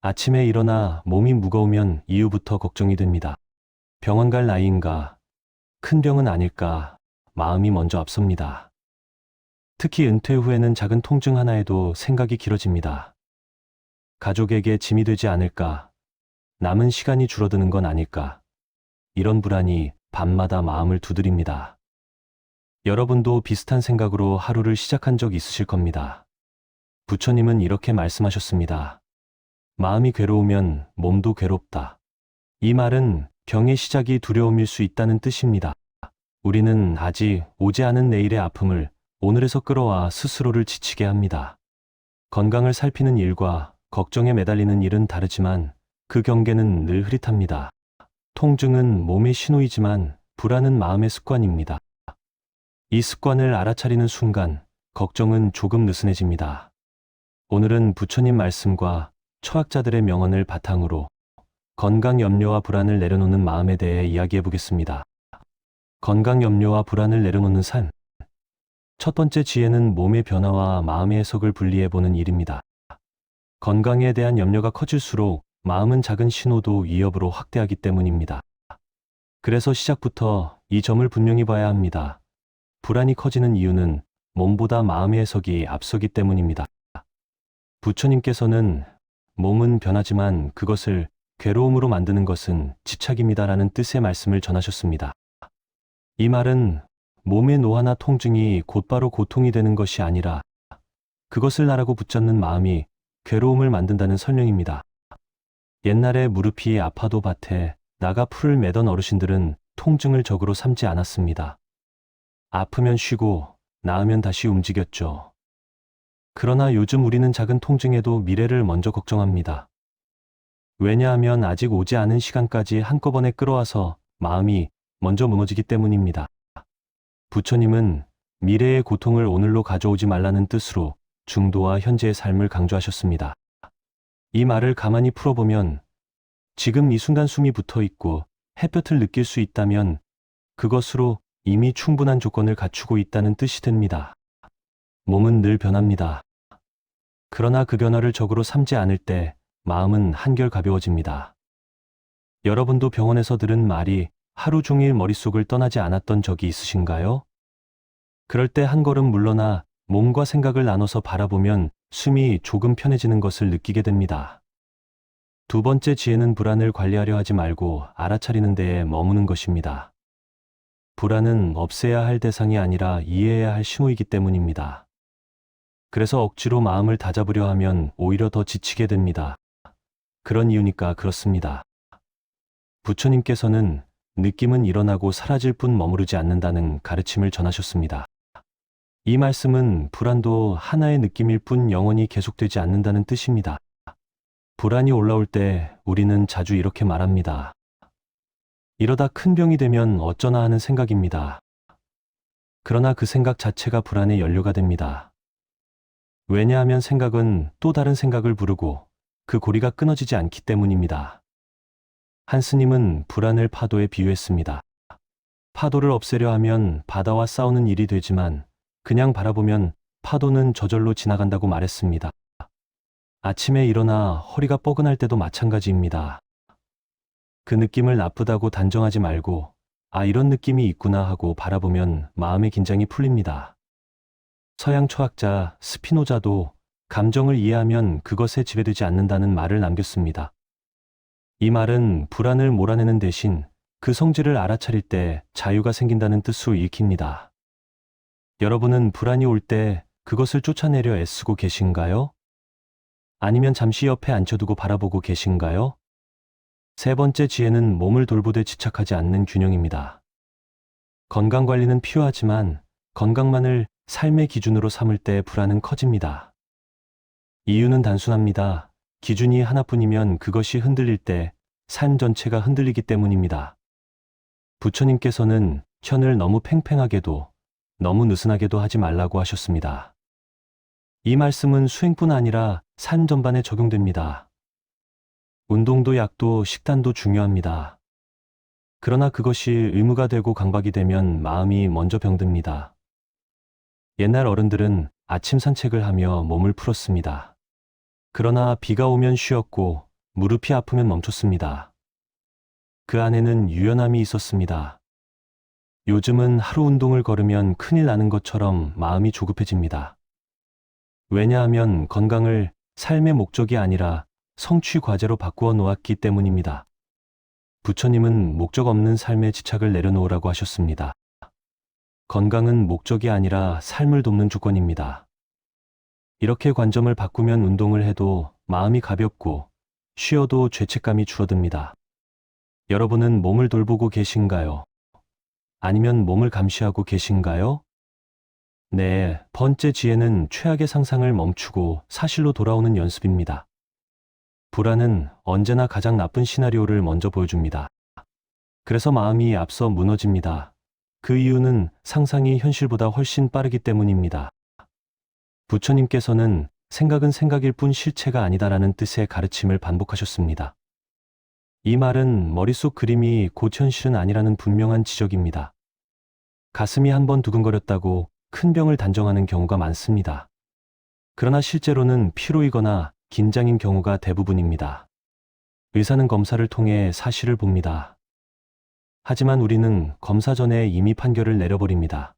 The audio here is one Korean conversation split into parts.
아침에 일어나 몸이 무거우면 이유부터 걱정이 됩니다. 병원 갈 나이인가? 큰 병은 아닐까? 마음이 먼저 앞섭니다. 특히 은퇴 후에는 작은 통증 하나에도 생각이 길어집니다. 가족에게 짐이 되지 않을까? 남은 시간이 줄어드는 건 아닐까? 이런 불안이 밤마다 마음을 두드립니다. 여러분도 비슷한 생각으로 하루를 시작한 적 있으실 겁니다. 부처님은 이렇게 말씀하셨습니다. 마음이 괴로우면 몸도 괴롭다. 이 말은 병의 시작이 두려움일 수 있다는 뜻입니다. 우리는 아직 오지 않은 내일의 아픔을 오늘에서 끌어와 스스로를 지치게 합니다. 건강을 살피는 일과 걱정에 매달리는 일은 다르지만 그 경계는 늘 흐릿합니다. 통증은 몸의 신호이지만 불안은 마음의 습관입니다. 이 습관을 알아차리는 순간 걱정은 조금 느슨해집니다. 오늘은 부처님 말씀과 철학자들의 명언을 바탕으로 건강 염려와 불안을 내려놓는 마음에 대해 이야기해 보겠습니다. 건강 염려와 불안을 내려놓는 삶. 첫 번째 지혜는 몸의 변화와 마음의 해석을 분리해 보는 일입니다. 건강에 대한 염려가 커질수록 마음은 작은 신호도 위협으로 확대하기 때문입니다. 그래서 시작부터 이 점을 분명히 봐야 합니다. 불안이 커지는 이유는 몸보다 마음의 해석이 앞서기 때문입니다. 부처님께서는 몸은 변하지만 그것을 괴로움으로 만드는 것은 집착입니다라는 뜻의 말씀을 전하셨습니다. 이 말은 몸의 노화나 통증이 곧바로 고통이 되는 것이 아니라 그것을 나라고 붙잡는 마음이 괴로움을 만든다는 설명입니다. 옛날에 무릎이 아파도 밭에 나가 풀을 매던 어르신들은 통증을 적으로 삼지 않았습니다. 아프면 쉬고 나으면 다시 움직였죠. 그러나 요즘 우리는 작은 통증에도 미래를 먼저 걱정합니다. 왜냐하면 아직 오지 않은 시간까지 한꺼번에 끌어와서 마음이 먼저 무너지기 때문입니다. 부처님은 미래의 고통을 오늘로 가져오지 말라는 뜻으로 중도와 현재의 삶을 강조하셨습니다. 이 말을 가만히 풀어보면 지금 이 순간 숨이 붙어 있고 햇볕을 느낄 수 있다면 그것으로 이미 충분한 조건을 갖추고 있다는 뜻이 됩니다. 몸은 늘 변합니다. 그러나 그 변화를 적으로 삼지 않을 때 마음은 한결 가벼워집니다. 여러분도 병원에서 들은 말이 하루 종일 머릿속을 떠나지 않았던 적이 있으신가요? 그럴 때 한 걸음 물러나 몸과 생각을 나눠서 바라보면 숨이 조금 편해지는 것을 느끼게 됩니다. 두 번째 지혜는 불안을 관리하려 하지 말고 알아차리는 데에 머무는 것입니다. 불안은 없애야 할 대상이 아니라 이해해야 할 신호이기 때문입니다. 그래서 억지로 마음을 다잡으려 하면 오히려 더 지치게 됩니다. 그런 이유니까 그렇습니다. 부처님께서는 느낌은 일어나고 사라질 뿐 머무르지 않는다는 가르침을 전하셨습니다. 이 말씀은 불안도 하나의 느낌일 뿐 영원히 계속되지 않는다는 뜻입니다. 불안이 올라올 때 우리는 자주 이렇게 말합니다. 이러다 큰 병이 되면 어쩌나 하는 생각입니다. 그러나 그 생각 자체가 불안의 연료가 됩니다. 왜냐하면 생각은 또 다른 생각을 부르고 그 고리가 끊어지지 않기 때문입니다. 한 스님은 불안을 파도에 비유했습니다. 파도를 없애려 하면 바다와 싸우는 일이 되지만 그냥 바라보면 파도는 저절로 지나간다고 말했습니다. 아침에 일어나 허리가 뻐근할 때도 마찬가지입니다. 그 느낌을 나쁘다고 단정하지 말고 아, 이런 느낌이 있구나 하고 바라보면 마음의 긴장이 풀립니다. 서양 철학자 스피노자도 감정을 이해하면 그것에 지배되지 않는다는 말을 남겼습니다. 이 말은 불안을 몰아내는 대신 그 성질을 알아차릴 때 자유가 생긴다는 뜻으로 읽힙니다. 여러분은 불안이 올 때 그것을 쫓아내려 애쓰고 계신가요? 아니면 잠시 옆에 앉혀두고 바라보고 계신가요? 세 번째 지혜는 몸을 돌보되 집착하지 않는 균형입니다. 건강관리는 필요하지만 건강만을 삶의 기준으로 삼을 때 불안은 커집니다. 이유는 단순합니다. 기준이 하나뿐이면 그것이 흔들릴 때 삶 전체가 흔들리기 때문입니다. 부처님께서는 현을 너무 팽팽하게도 너무 느슨하게도 하지 말라고 하셨습니다. 이 말씀은 수행뿐 아니라 삶 전반에 적용됩니다. 운동도 약도 식단도 중요합니다. 그러나 그것이 의무가 되고 강박이 되면 마음이 먼저 병듭니다. 옛날 어른들은 아침 산책을 하며 몸을 풀었습니다. 그러나 비가 오면 쉬었고 무릎이 아프면 멈췄습니다. 그 안에는 유연함이 있었습니다. 요즘은 하루 운동을 걸으면 큰일 나는 것처럼 마음이 조급해집니다. 왜냐하면 건강을 삶의 목적이 아니라 성취 과제로 바꾸어 놓았기 때문입니다. 부처님은 목적 없는 삶에 집착을 내려놓으라고 하셨습니다. 건강은 목적이 아니라 삶을 돕는 조건입니다. 이렇게 관점을 바꾸면 운동을 해도 마음이 가볍고 쉬어도 죄책감이 줄어듭니다. 여러분은 몸을 돌보고 계신가요? 아니면 몸을 감시하고 계신가요? 네, 번째 지혜는 최악의 상상을 멈추고 사실로 돌아오는 연습입니다. 불안은 언제나 가장 나쁜 시나리오를 먼저 보여줍니다. 그래서 마음이 앞서 무너집니다. 그 이유는 상상이 현실보다 훨씬 빠르기 때문입니다. 부처님께서는 생각은 생각일 뿐 실체가 아니다라는 뜻의 가르침을 반복하셨습니다. 이 말은 머릿속 그림이 곧 현실은 아니라는 분명한 지적입니다. 가슴이 한번 두근거렸다고 큰 병을 단정하는 경우가 많습니다. 그러나 실제로는 피로이거나 긴장인 경우가 대부분입니다. 의사는 검사를 통해 사실을 봅니다. 하지만 우리는 검사 전에 이미 판결을 내려버립니다.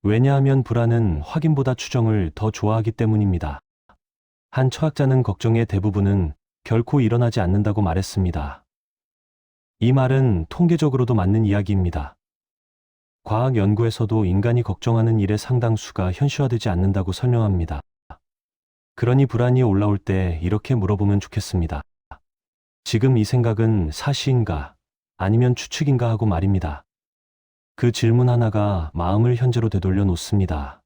왜냐하면 불안은 확인보다 추정을 더 좋아하기 때문입니다. 한 철학자는 걱정의 대부분은 결코 일어나지 않는다고 말했습니다. 이 말은 통계적으로도 맞는 이야기입니다. 과학 연구에서도 인간이 걱정하는 일의 상당수가 현실화되지 않는다고 설명합니다. 그러니 불안이 올라올 때 이렇게 물어보면 좋겠습니다. 지금 이 생각은 사실인가 아니면 추측인가 하고 말입니다. 그 질문 하나가 마음을 현재로 되돌려 놓습니다.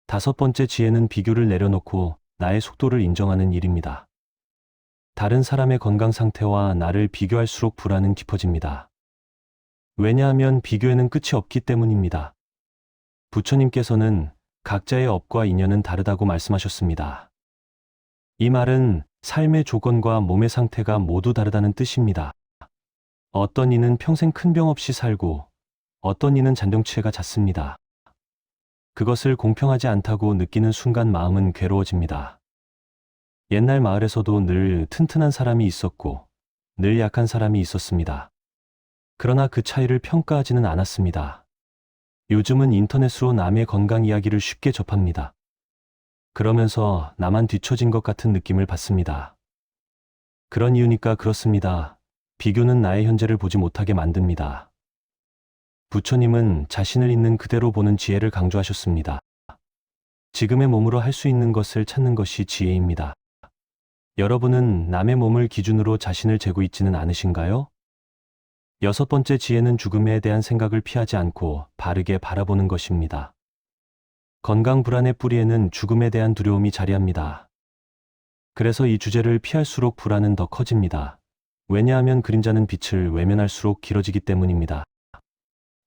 다섯 번째 지혜는 비교를 내려놓고 나의 속도를 인정하는 일입니다. 다른 사람의 건강 상태와 나를 비교할수록 불안은 깊어집니다. 왜냐하면 비교에는 끝이 없기 때문입니다. 부처님께서는 각자의 업과 인연은 다르다고 말씀하셨습니다. 이 말은 삶의 조건과 몸의 상태가 모두 다르다는 뜻입니다. 어떤 이는 평생 큰 병 없이 살고 어떤 이는 잔병치레가 잦습니다. 그것을 공평하지 않다고 느끼는 순간 마음은 괴로워집니다. 옛날 마을에서도 늘 튼튼한 사람이 있었고 늘 약한 사람이 있었습니다. 그러나 그 차이를 평가하지는 않았습니다. 요즘은 인터넷으로 남의 건강 이야기를 쉽게 접합니다. 그러면서 나만 뒤처진 것 같은 느낌을 받습니다. 그런 이유니까 그렇습니다. 비교는 나의 현재를 보지 못하게 만듭니다. 부처님은 자신을 있는 그대로 보는 지혜를 강조하셨습니다. 지금의 몸으로 할 수 있는 것을 찾는 것이 지혜입니다. 여러분은 남의 몸을 기준으로 자신을 재고 있지는 않으신가요? 여섯 번째 지혜는 죽음에 대한 생각을 피하지 않고 바르게 바라보는 것입니다. 건강 불안의 뿌리에는 죽음에 대한 두려움이 자리합니다. 그래서 이 주제를 피할수록 불안은 더 커집니다. 왜냐하면 그림자는 빛을 외면할수록 길어지기 때문입니다.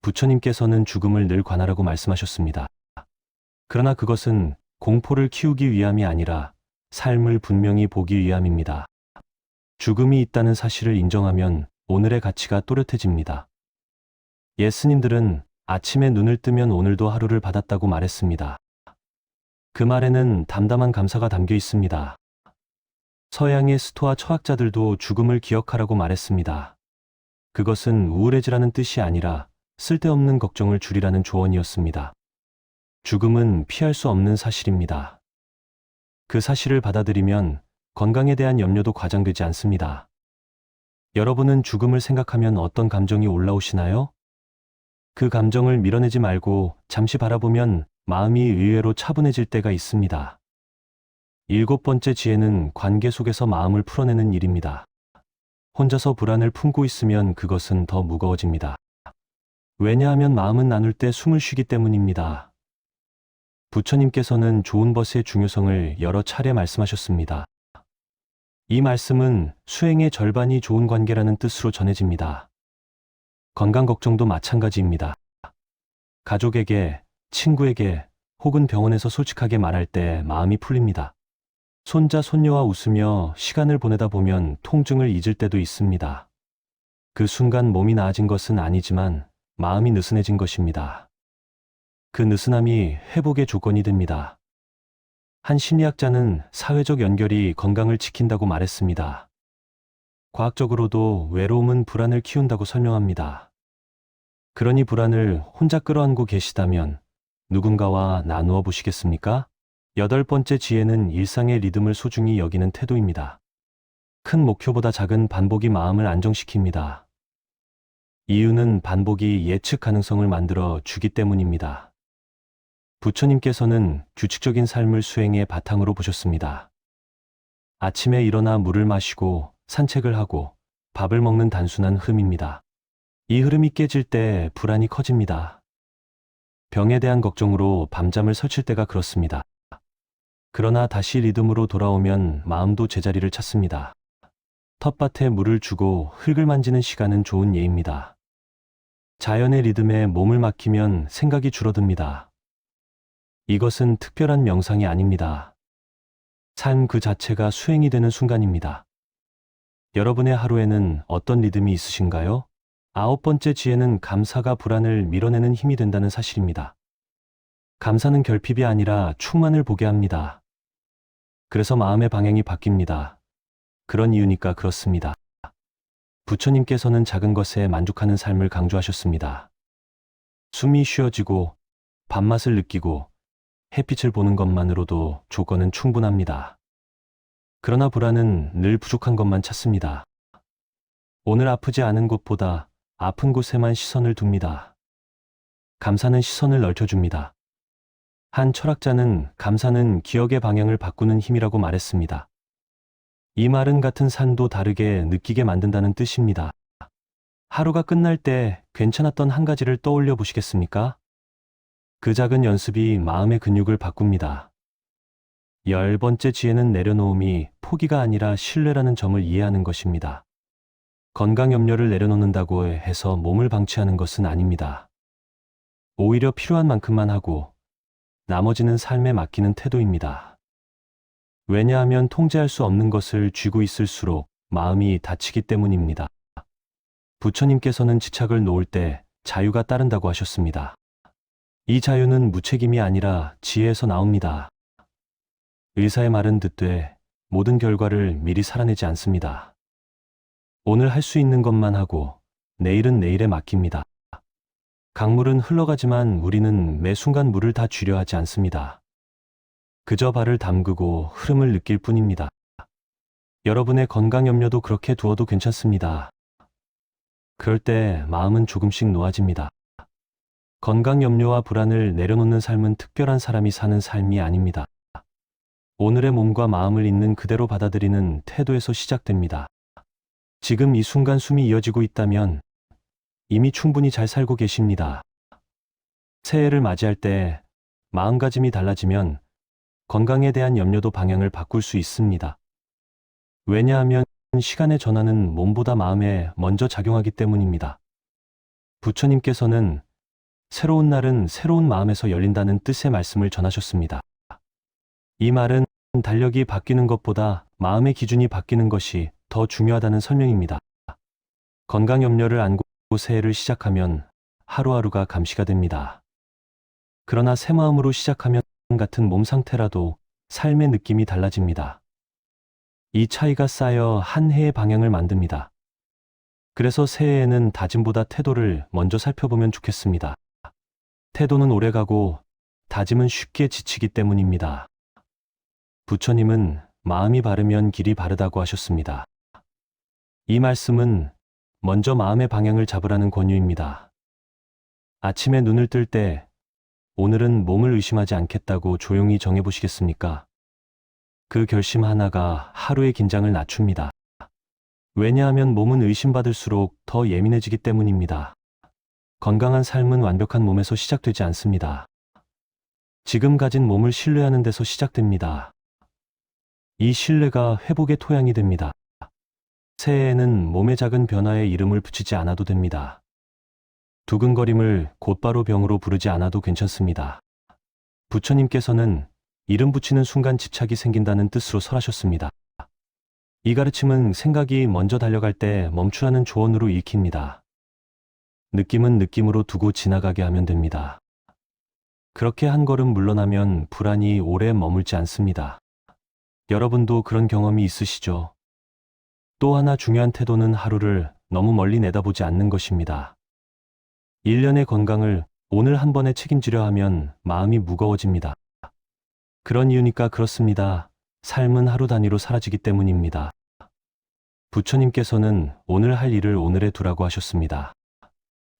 부처님께서는 죽음을 늘 관하라고 말씀하셨습니다. 그러나 그것은 공포를 키우기 위함이 아니라 삶을 분명히 보기 위함입니다. 죽음이 있다는 사실을 인정하면 오늘의 가치가 또렷해집니다. 예스님들은 아침에 눈을 뜨면 오늘도 하루를 받았다고 말했습니다. 그 말에는 담담한 감사가 담겨 있습니다. 서양의 스토아 철학자들도 죽음을 기억하라고 말했습니다. 그것은 우울해지라는 뜻이 아니라 쓸데없는 걱정을 줄이라는 조언이었습니다. 죽음은 피할 수 없는 사실입니다. 그 사실을 받아들이면 건강에 대한 염려도 과장되지 않습니다. 여러분은 죽음을 생각하면 어떤 감정이 올라오시나요? 그 감정을 밀어내지 말고 잠시 바라보면 마음이 의외로 차분해질 때가 있습니다. 일곱 번째 지혜는 관계 속에서 마음을 풀어내는 일입니다. 혼자서 불안을 품고 있으면 그것은 더 무거워집니다. 왜냐하면 마음은 나눌 때 숨을 쉬기 때문입니다. 부처님께서는 좋은 벗의 중요성을 여러 차례 말씀하셨습니다. 이 말씀은 수행의 절반이 좋은 관계라는 뜻으로 전해집니다. 건강 걱정도 마찬가지입니다. 가족에게, 친구에게 혹은 병원에서 솔직하게 말할 때 마음이 풀립니다. 손자, 손녀와 웃으며 시간을 보내다 보면 통증을 잊을 때도 있습니다. 그 순간 몸이 나아진 것은 아니지만 마음이 느슨해진 것입니다. 그 느슨함이 회복의 조건이 됩니다. 한 심리학자는 사회적 연결이 건강을 지킨다고 말했습니다. 과학적으로도 외로움은 불안을 키운다고 설명합니다. 그러니 불안을 혼자 끌어안고 계시다면 누군가와 나누어 보시겠습니까? 8번째 지혜는 일상의 리듬을 소중히 여기는 태도입니다. 큰 목표보다 작은 반복이 마음을 안정시킵니다. 이유는 반복이 예측 가능성을 만들어 주기 때문입니다. 부처님께서는 규칙적인 삶을 수행의 바탕으로 보셨습니다. 아침에 일어나 물을 마시고 산책을 하고 밥을 먹는 단순한 흐름입니다. 이 흐름이 깨질 때 불안이 커집니다. 병에 대한 걱정으로 밤잠을 설칠 때가 그렇습니다. 그러나 다시 리듬으로 돌아오면 마음도 제자리를 찾습니다. 텃밭에 물을 주고 흙을 만지는 시간은 좋은 예입니다. 자연의 리듬에 몸을 맡기면 생각이 줄어듭니다. 이것은 특별한 명상이 아닙니다. 삶 그 자체가 수행이 되는 순간입니다. 여러분의 하루에는 어떤 리듬이 있으신가요? 9번째 지혜는 감사가 불안을 밀어내는 힘이 된다는 사실입니다. 감사는 결핍이 아니라 충만을 보게 합니다. 그래서 마음의 방향이 바뀝니다. 그런 이유니까 그렇습니다. 부처님께서는 작은 것에 만족하는 삶을 강조하셨습니다. 숨이 쉬어지고 밥맛을 느끼고 햇빛을 보는 것만으로도 조건은 충분합니다. 그러나 불안은 늘 부족한 것만 찾습니다. 오늘 아프지 않은 곳보다 아픈 곳에만 시선을 둡니다. 감사는 시선을 넓혀줍니다. 한 철학자는 감사는 기억의 방향을 바꾸는 힘이라고 말했습니다. 이 말은 같은 산도 다르게 느끼게 만든다는 뜻입니다. 하루가 끝날 때 괜찮았던 한 가지를 떠올려 보시겠습니까? 그 작은 연습이 마음의 근육을 바꿉니다. 10번째 지혜는 내려놓음이 포기가 아니라 신뢰라는 점을 이해하는 것입니다. 건강 염려를 내려놓는다고 해서 몸을 방치하는 것은 아닙니다. 오히려 필요한 만큼만 하고 나머지는 삶에 맡기는 태도입니다. 왜냐하면 통제할 수 없는 것을 쥐고 있을수록 마음이 다치기 때문입니다. 부처님께서는 집착을 놓을 때 자유가 따른다고 하셨습니다. 이 자유는 무책임이 아니라 지혜에서 나옵니다. 의사의 말은 듣되 모든 결과를 미리 살아내지 않습니다. 오늘 할 수 있는 것만 하고 내일은 내일에 맡깁니다. 강물은 흘러가지만 우리는 매 순간 물을 다 쥐려 하지 않습니다. 그저 발을 담그고 흐름을 느낄 뿐입니다. 여러분의 건강 염려도 그렇게 두어도 괜찮습니다. 그럴 때 마음은 조금씩 놓아집니다. 건강 염려와 불안을 내려놓는 삶은 특별한 사람이 사는 삶이 아닙니다. 오늘의 몸과 마음을 있는 그대로 받아들이는 태도에서 시작됩니다. 지금 이 순간 숨이 이어지고 있다면 이미 충분히 잘 살고 계십니다. 새해를 맞이할 때 마음가짐이 달라지면 건강에 대한 염려도 방향을 바꿀 수 있습니다. 왜냐하면 시간의 전환은 몸보다 마음에 먼저 작용하기 때문입니다. 부처님께서는 새로운 날은 새로운 마음에서 열린다는 뜻의 말씀을 전하셨습니다. 이 말은 달력이 바뀌는 것보다 마음의 기준이 바뀌는 것이 더 중요하다는 설명입니다. 건강 염려를 안고 새해를 시작하면 하루하루가 감시가 됩니다. 그러나 새 마음으로 시작하면 같은 몸 상태라도 삶의 느낌이 달라집니다. 이 차이가 쌓여 한 해의 방향을 만듭니다. 그래서 새해에는 다짐보다 태도를 먼저 살펴보면 좋겠습니다. 태도는 오래가고 다짐은 쉽게 지치기 때문입니다. 부처님은 마음이 바르면 길이 바르다고 하셨습니다. 이 말씀은 먼저 마음의 방향을 잡으라는 권유입니다. 아침에 눈을 뜰 때 오늘은 몸을 의심하지 않겠다고 조용히 정해보시겠습니까? 그 결심 하나가 하루의 긴장을 낮춥니다. 왜냐하면 몸은 의심받을수록 더 예민해지기 때문입니다. 건강한 삶은 완벽한 몸에서 시작되지 않습니다. 지금 가진 몸을 신뢰하는 데서 시작됩니다. 이 신뢰가 회복의 토양이 됩니다. 새해에는 몸의 작은 변화에 이름을 붙이지 않아도 됩니다. 두근거림을 곧바로 병으로 부르지 않아도 괜찮습니다. 부처님께서는 이름 붙이는 순간 집착이 생긴다는 뜻으로 설하셨습니다. 이 가르침은 생각이 먼저 달려갈 때 멈추라는 조언으로 읽힙니다. 느낌은 느낌으로 두고 지나가게 하면 됩니다. 그렇게 한 걸음 물러나면 불안이 오래 머물지 않습니다. 여러분도 그런 경험이 있으시죠? 또 하나 중요한 태도는 하루를 너무 멀리 내다보지 않는 것입니다. 1년의 건강을 오늘 한 번에 책임지려 하면 마음이 무거워집니다. 그런 이유니까 그렇습니다. 삶은 하루 단위로 사라지기 때문입니다. 부처님께서는 오늘 할 일을 오늘에 두라고 하셨습니다.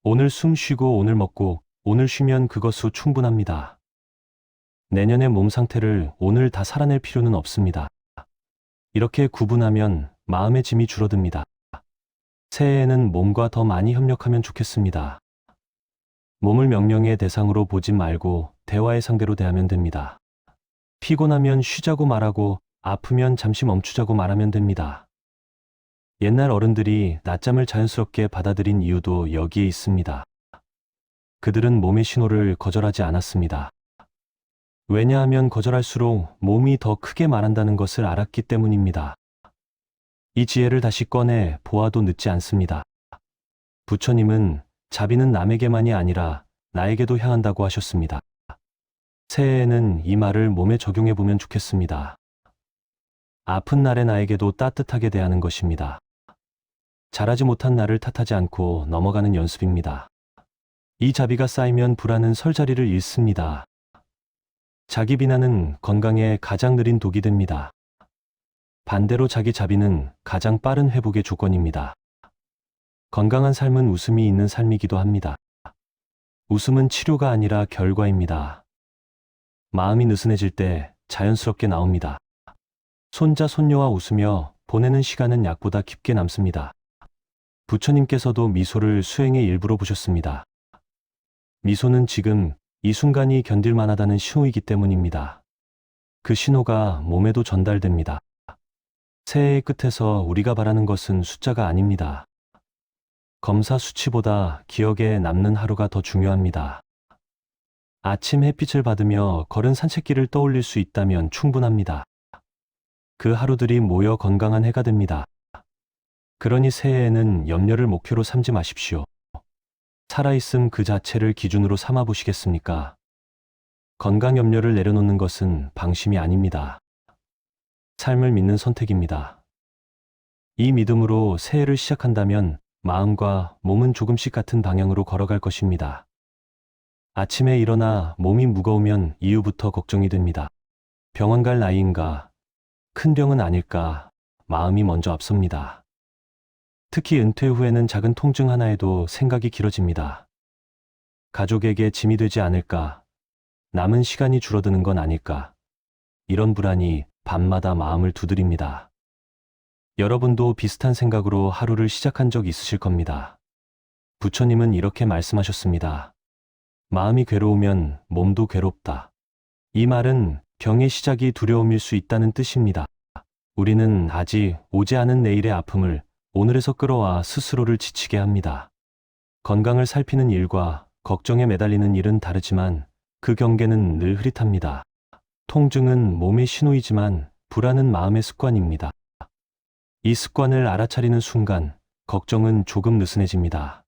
오늘 숨 쉬고 오늘 먹고 오늘 쉬면 그것으로 충분합니다. 내년의 몸 상태를 오늘 다 살아낼 필요는 없습니다. 이렇게 구분하면 마음의 짐이 줄어듭니다. 새해에는 몸과 더 많이 협력하면 좋겠습니다. 몸을 명령의 대상으로 보지 말고 대화의 상대로 대하면 됩니다. 피곤하면 쉬자고 말하고 아프면 잠시 멈추자고 말하면 됩니다. 옛날 어른들이 낮잠을 자연스럽게 받아들인 이유도 여기에 있습니다. 그들은 몸의 신호를 거절하지 않았습니다. 왜냐하면 거절할수록 몸이 더 크게 말한다는 것을 알았기 때문입니다. 이 지혜를 다시 꺼내 보아도 늦지 않습니다. 부처님은 자비는 남에게만이 아니라 나에게도 향한다고 하셨습니다. 새해에는 이 말을 몸에 적용해 보면 좋겠습니다. 아픈 날의 나에게도 따뜻하게 대하는 것입니다. 잘하지 못한 나를 탓하지 않고 넘어가는 연습입니다. 이 자비가 쌓이면 불안은 설 자리를 잃습니다. 자기 비난은 건강에 가장 느린 독이 됩니다. 반대로 자기 자비는 가장 빠른 회복의 조건입니다. 건강한 삶은 웃음이 있는 삶이기도 합니다. 웃음은 치료가 아니라 결과입니다. 마음이 느슨해질 때 자연스럽게 나옵니다. 손자 손녀와 웃으며 보내는 시간은 약보다 깊게 남습니다. 부처님께서도 미소를 수행의 일부로 보셨습니다. 미소는 지금 이 순간이 견딜만하다는 신호이기 때문입니다. 그 신호가 몸에도 전달됩니다. 새해의 끝에서 우리가 바라는 것은 숫자가 아닙니다. 검사 수치보다 기억에 남는 하루가 더 중요합니다. 아침 햇빛을 받으며 걸은 산책길을 떠올릴 수 있다면 충분합니다. 그 하루들이 모여 건강한 해가 됩니다. 그러니 새해에는 염려를 목표로 삼지 마십시오. 살아있음 그 자체를 기준으로 삼아 보시겠습니까? 건강 염려를 내려놓는 것은 방심이 아닙니다. 삶을 믿는 선택입니다. 이 믿음으로 새해를 시작한다면 마음과 몸은 조금씩 같은 방향으로 걸어갈 것입니다. 아침에 일어나 몸이 무거우면 이후부터 걱정이 됩니다. 병원 갈 나이인가? 큰 병은 아닐까? 마음이 먼저 앞섭니다. 특히 은퇴 후에는 작은 통증 하나에도 생각이 길어집니다. 가족에게 짐이 되지 않을까? 남은 시간이 줄어드는 건 아닐까? 이런 불안이 밤마다 마음을 두드립니다. 여러분도 비슷한 생각으로 하루를 시작한 적 있으실 겁니다. 부처님은 이렇게 말씀하셨습니다. 마음이 괴로우면 몸도 괴롭다. 이 말은 병의 시작이 두려움일 수 있다는 뜻입니다. 우리는 아직 오지 않은 내일의 아픔을 오늘에서 끌어와 스스로를 지치게 합니다. 건강을 살피는 일과 걱정에 매달리는 일은 다르지만 그 경계는 늘 흐릿합니다. 통증은 몸의 신호이지만 불안은 마음의 습관입니다. 이 습관을 알아차리는 순간 걱정은 조금 느슨해집니다.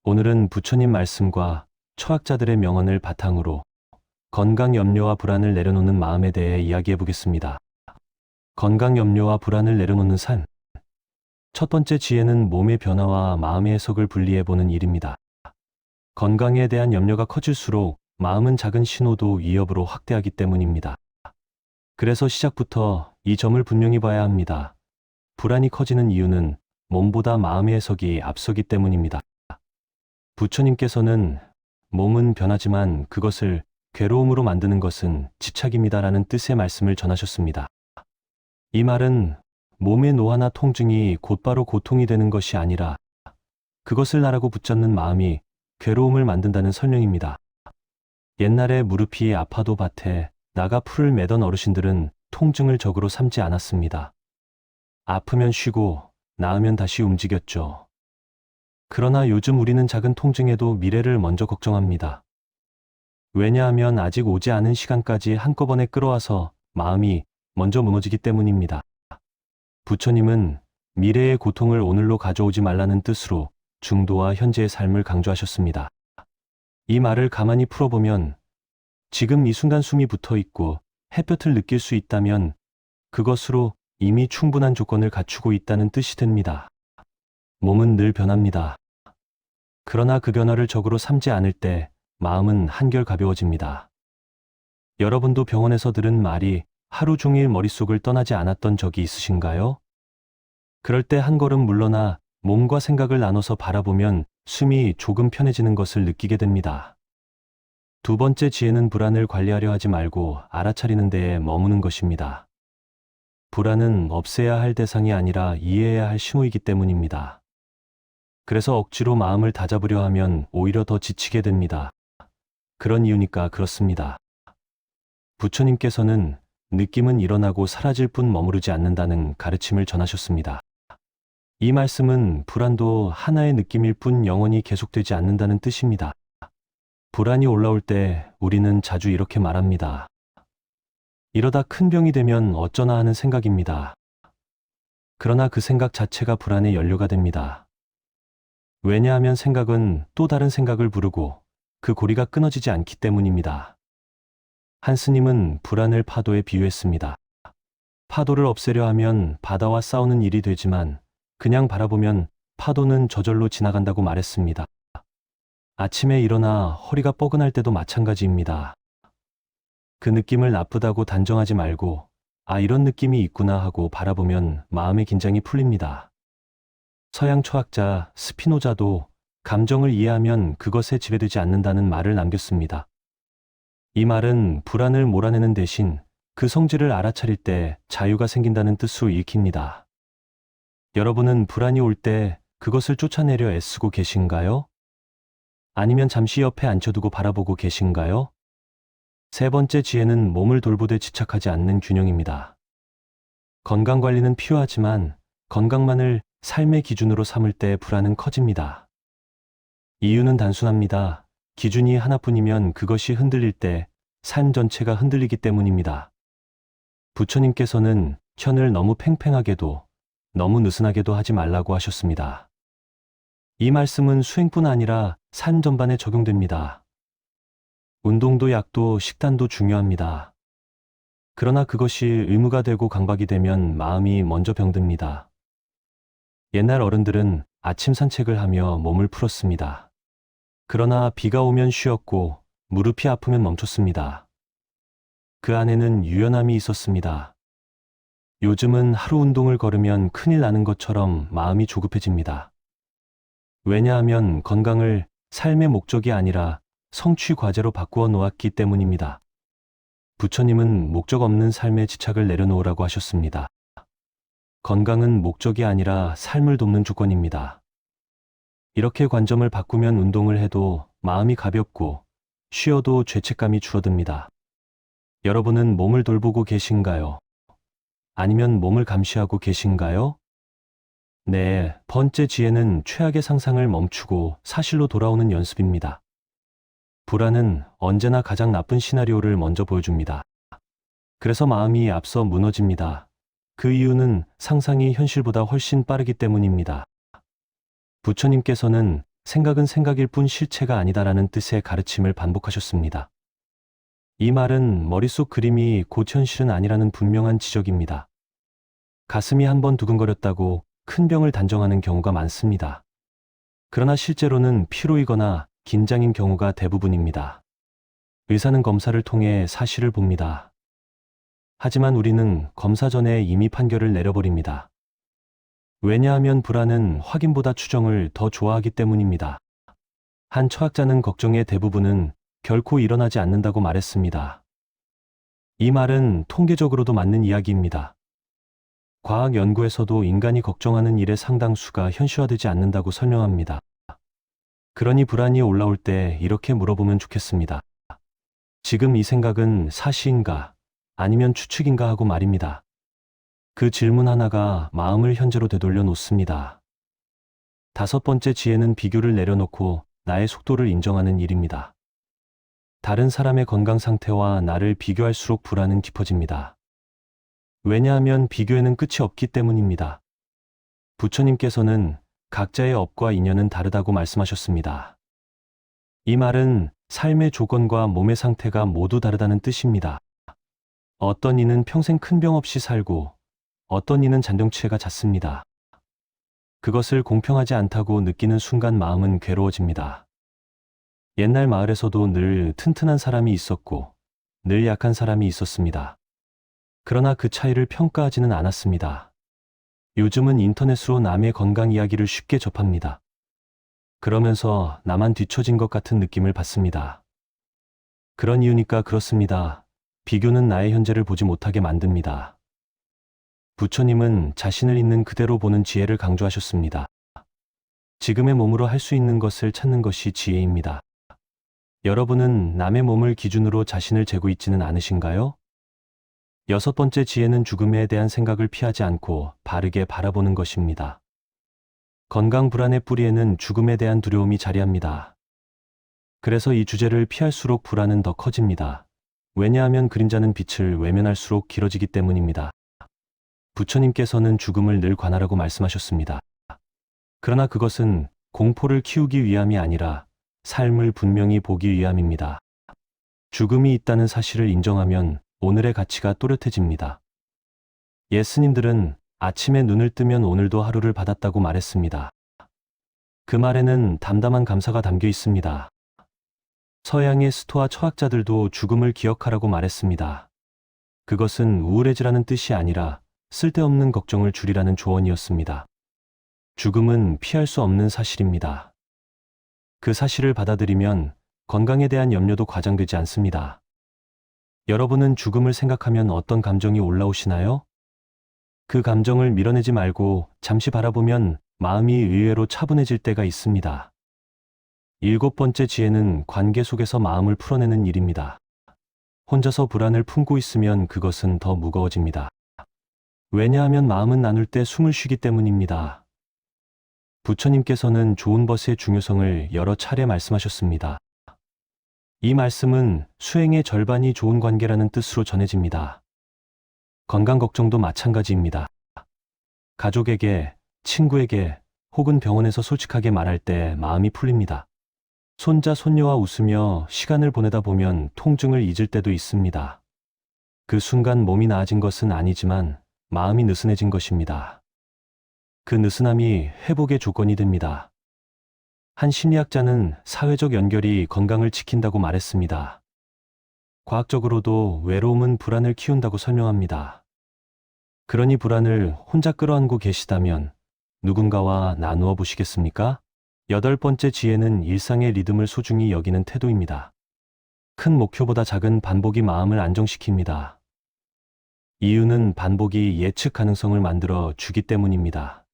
오늘은 부처님 말씀과 철학자들의 명언을 바탕으로 건강 염려와 불안을 내려놓는 마음에 대해 이야기해 보겠습니다. 건강 염려와 불안을 내려놓는 삶. 첫 번째 지혜는 몸의 변화와 마음의 해석을 분리해 보는 일입니다. 건강에 대한 염려가 커질수록 마음은 작은 신호도 위협으로 확대하기 때문입니다. 그래서 시작부터 이 점을 분명히 봐야 합니다. 불안이 커지는 이유는 몸보다 마음의 해석이 앞서기 때문입니다. 부처님께서는 몸은 변하지만 그것을 괴로움으로 만드는 것은 집착입니다라는 뜻의 말씀을 전하셨습니다. 이 말은 몸의 노화나 통증이 곧바로 고통이 되는 것이 아니라 그것을 나라고 붙잡는 마음이 괴로움을 만든다는 설명입니다. 옛날에 무릎이 아파도 밭에 나가 풀을 매던 어르신들은 통증을 적으로 삼지 않았습니다. 아프면 쉬고 나으면 다시 움직였죠. 그러나 요즘 우리는 작은 통증에도 미래를 먼저 걱정합니다. 왜냐하면 아직 오지 않은 시간까지 한꺼번에 끌어와서 마음이 먼저 무너지기 때문입니다. 부처님은 미래의 고통을 오늘로 가져오지 말라는 뜻으로 중도와 현재의 삶을 강조하셨습니다. 이 말을 가만히 풀어보면 지금 이 순간 숨이 붙어 있고 햇볕을 느낄 수 있다면 그것으로 이미 충분한 조건을 갖추고 있다는 뜻이 됩니다. 몸은 늘 변합니다. 그러나 그 변화를 적으로 삼지 않을 때 마음은 한결 가벼워집니다. 여러분도 병원에서 들은 말이 하루 종일 머릿속을 떠나지 않았던 적이 있으신가요? 그럴 때 한 걸음 물러나 몸과 생각을 나눠서 바라보면 숨이 조금 편해지는 것을 느끼게 됩니다. 두 번째 지혜는 불안을 관리하려 하지 말고 알아차리는 데에 머무는 것입니다. 불안은 없애야 할 대상이 아니라 이해해야 할 징후이기 때문입니다. 그래서 억지로 마음을 다잡으려 하면 오히려 더 지치게 됩니다. 그런 이유니까 그렇습니다. 부처님께서는 느낌은 일어나고 사라질 뿐 머무르지 않는다는 가르침을 전하셨습니다. 이 말씀은 불안도 하나의 느낌일 뿐 영원히 계속되지 않는다는 뜻입니다. 불안이 올라올 때 우리는 자주 이렇게 말합니다. 이러다 큰 병이 되면 어쩌나 하는 생각입니다. 그러나 그 생각 자체가 불안의 연료가 됩니다. 왜냐하면 생각은 또 다른 생각을 부르고 그 고리가 끊어지지 않기 때문입니다. 한 스님은 불안을 파도에 비유했습니다. 파도를 없애려 하면 바다와 싸우는 일이 되지만 그냥 바라보면 파도는 저절로 지나간다고 말했습니다. 아침에 일어나 허리가 뻐근할 때도 마찬가지입니다. 그 느낌을 나쁘다고 단정하지 말고 아, 이런 느낌이 있구나 하고 바라보면 마음의 긴장이 풀립니다. 서양 철학자 스피노자도 감정을 이해하면 그것에 지배되지 않는다는 말을 남겼습니다. 이 말은 불안을 몰아내는 대신 그 성질을 알아차릴 때 자유가 생긴다는 뜻으로 읽힙니다. 여러분은 불안이 올 때 그것을 쫓아내려 애쓰고 계신가요? 아니면 잠시 옆에 앉혀두고 바라보고 계신가요? 세 번째 지혜는 몸을 돌보되 집착하지 않는 균형입니다. 건강관리는 필요하지만 건강만을 삶의 기준으로 삼을 때 불안은 커집니다. 이유는 단순합니다. 기준이 하나뿐이면 그것이 흔들릴 때 삶 전체가 흔들리기 때문입니다. 부처님께서는 현을 너무 팽팽하게도 너무 느슨하게도 하지 말라고 하셨습니다. 이 말씀은 수행뿐 아니라 삶 전반에 적용됩니다. 운동도 약도 식단도 중요합니다. 그러나 그것이 의무가 되고 강박이 되면 마음이 먼저 병듭니다. 옛날 어른들은 아침 산책을 하며 몸을 풀었습니다. 그러나 비가 오면 쉬었고 무릎이 아프면 멈췄습니다. 그 안에는 유연함이 있었습니다. 요즘은 하루 운동을 걸으면 큰일 나는 것처럼 마음이 조급해집니다. 왜냐하면 건강을 삶의 목적이 아니라 성취 과제로 바꾸어 놓았기 때문입니다. 부처님은 목적 없는 삶에 집착을 내려놓으라고 하셨습니다. 건강은 목적이 아니라 삶을 돕는 조건입니다. 이렇게 관점을 바꾸면 운동을 해도 마음이 가볍고 쉬어도 죄책감이 줄어듭니다. 여러분은 몸을 돌보고 계신가요? 아니면 몸을 감시하고 계신가요? 네, 번째 지혜는 최악의 상상을 멈추고 사실로 돌아오는 연습입니다. 불안은 언제나 가장 나쁜 시나리오를 먼저 보여줍니다. 그래서 마음이 앞서 무너집니다. 그 이유는 상상이 현실보다 훨씬 빠르기 때문입니다. 부처님께서는 생각은 생각일 뿐 실체가 아니다라는 뜻의 가르침을 반복하셨습니다. 이 말은 머릿속 그림이 곧 현실은 아니라는 분명한 지적입니다. 가슴이 한번 두근거렸다고 큰 병을 단정하는 경우가 많습니다. 그러나 실제로는 피로이거나 긴장인 경우가 대부분입니다. 의사는 검사를 통해 사실을 봅니다. 하지만 우리는 검사 전에 이미 판결을 내려버립니다. 왜냐하면 불안은 확인보다 추정을 더 좋아하기 때문입니다. 한 철학자는 걱정의 대부분은 결코 일어나지 않는다고 말했습니다. 이 말은 통계적으로도 맞는 이야기입니다. 과학 연구에서도 인간이 걱정하는 일의 상당수가 현실화되지 않는다고 설명합니다. 그러니 불안이 올라올 때 이렇게 물어보면 좋겠습니다. 지금 이 생각은 사실인가 아니면 추측인가 하고 말입니다. 그 질문 하나가 마음을 현재로 되돌려 놓습니다. 다섯 번째 지혜는 비교를 내려놓고 나의 속도를 인정하는 일입니다. 다른 사람의 건강 상태와 나를 비교할수록 불안은 깊어집니다. 왜냐하면 비교에는 끝이 없기 때문입니다. 부처님께서는 각자의 업과 인연은 다르다고 말씀하셨습니다. 이 말은 삶의 조건과 몸의 상태가 모두 다르다는 뜻입니다. 어떤 이는 평생 큰 병 없이 살고 어떤 이는 잔병치레가 잦습니다. 그것을 공평하지 않다고 느끼는 순간 마음은 괴로워집니다. 옛날 마을에서도 늘 튼튼한 사람이 있었고 늘 약한 사람이 있었습니다. 그러나 그 차이를 평가하지는 않았습니다. 요즘은 인터넷으로 남의 건강 이야기를 쉽게 접합니다. 그러면서 나만 뒤처진 것 같은 느낌을 받습니다. 그런 이유니까 그렇습니다. 비교는 나의 현재를 보지 못하게 만듭니다. 부처님은 자신을 있는 그대로 보는 지혜를 강조하셨습니다. 지금의 몸으로 할 수 있는 것을 찾는 것이 지혜입니다. 여러분은 남의 몸을 기준으로 자신을 재고 있지는 않으신가요? 6번째 지혜는 죽음에 대한 생각을 피하지 않고 바르게 바라보는 것입니다. 건강 불안의 뿌리에는 죽음에 대한 두려움이 자리합니다. 그래서 이 주제를 피할수록 불안은 더 커집니다. 왜냐하면 그림자는 빛을 외면할수록 길어지기 때문입니다. 부처님께서는 죽음을 늘 관하라고 말씀하셨습니다. 그러나 그것은 공포를 키우기 위함이 아니라 삶을 분명히 보기 위함입니다. 죽음이 있다는 사실을 인정하면 오늘의 가치가 또렷해집니다. 옛 스님들은 아침에 눈을 뜨면 오늘도 하루를 받았다고 말했습니다. 그 말에는 담담한 감사가 담겨 있습니다. 서양의 스토아 철학자들도 죽음을 기억하라고 말했습니다. 그것은 우울해지라는 뜻이 아니라 쓸데없는 걱정을 줄이라는 조언이었습니다. 죽음은 피할 수 없는 사실입니다. 그 사실을 받아들이면 건강에 대한 염려도 과장되지 않습니다. 여러분은 죽음을 생각하면 어떤 감정이 올라오시나요? 그 감정을 밀어내지 말고 잠시 바라보면 마음이 의외로 차분해질 때가 있습니다. 7번째 지혜는 관계 속에서 마음을 풀어내는 일입니다. 혼자서 불안을 품고 있으면 그것은 더 무거워집니다. 왜냐하면 마음은 나눌 때 숨을 쉬기 때문입니다. 부처님께서는 좋은 벗의 중요성을 여러 차례 말씀하셨습니다. 이 말씀은 수행의 절반이 좋은 관계라는 뜻으로 전해집니다. 건강 걱정도 마찬가지입니다. 가족에게, 친구에게 혹은 병원에서 솔직하게 말할 때 마음이 풀립니다. 손자, 손녀와 웃으며 시간을 보내다 보면 통증을 잊을 때도 있습니다. 그 순간 몸이 나아진 것은 아니지만 마음이 느슨해진 것입니다. 그 느슨함이 회복의 조건이 됩니다. 한 심리학자는 사회적 연결이 건강을 지킨다고 말했습니다. 과학적으로도 외로움은 불안을 키운다고 설명합니다. 그러니 불안을 혼자 끌어안고 계시다면 누군가와 나누어 보시겠습니까? 8번째 지혜는 일상의 리듬을 소중히 여기는 태도입니다. 큰 목표보다 작은 반복이 마음을 안정시킵니다. 이유는 반복이 예측 가능성을 만들어 주기 때문입니다.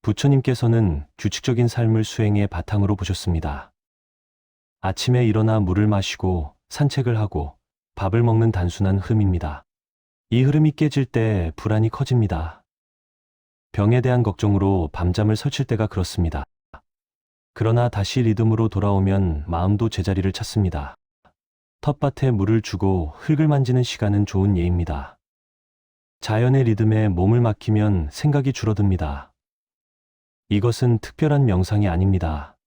부처님께서는 규칙적인 삶을 수행의 바탕으로 보셨습니다. 아침에 일어나 물을 마시고 산책을 하고 밥을 먹는 단순한 흐름입니다. 이 흐름이 깨질 때 불안이 커집니다. 병에 대한 걱정으로 밤잠을 설칠 때가 그렇습니다. 그러나 다시 리듬으로 돌아오면 마음도 제자리를 찾습니다. 텃밭에 물을 주고 흙을 만지는 시간은 좋은 예입니다. 자연의 리듬에 몸을 맡기면 생각이 줄어듭니다. 이것은 특별한 명상이 아닙니다.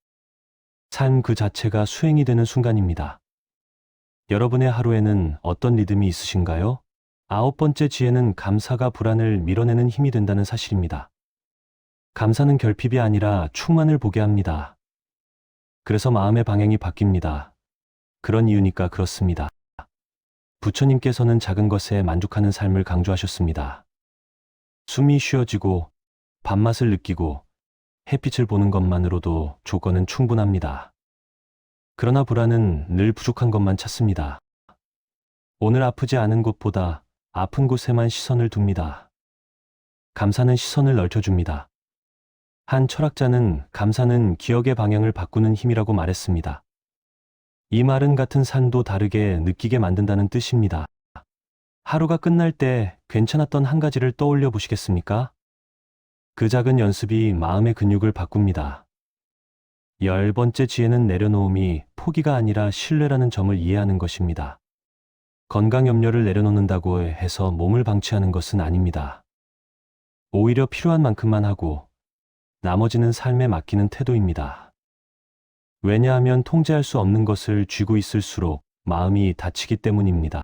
삶 그 자체가 수행이 되는 순간입니다. 여러분의 하루에는 어떤 리듬이 있으신가요? 9번째 지혜는 감사가 불안을 밀어내는 힘이 된다는 사실입니다. 감사는 결핍이 아니라 충만을 보게 합니다. 그래서 마음의 방향이 바뀝니다. 그런 이유니까 그렇습니다. 부처님께서는 작은 것에 만족하는 삶을 강조하셨습니다. 숨이 쉬어지고 밥맛을 느끼고 햇빛을 보는 것만으로도 조건은 충분합니다. 그러나 불안은 늘 부족한 것만 찾습니다. 오늘 아프지 않은 곳보다 아픈 곳에만 시선을 둡니다. 감사는 시선을 넓혀줍니다. 한 철학자는 감사는 기억의 방향을 바꾸는 힘이라고 말했습니다. 이 말은 같은 산도 다르게 느끼게 만든다는 뜻입니다. 하루가 끝날 때 괜찮았던 한 가지를 떠올려 보시겠습니까? 그 작은 연습이 마음의 근육을 바꿉니다. 10번째 지혜는 내려놓음이 포기가 아니라 신뢰라는 점을 이해하는 것입니다. 건강 염려를 내려놓는다고 해서 몸을 방치하는 것은 아닙니다. 오히려 필요한 만큼만 하고 나머지는 삶에 맡기는 태도입니다. 왜냐하면 통제할 수 없는 것을 쥐고 있을수록 마음이 다치기 때문입니다.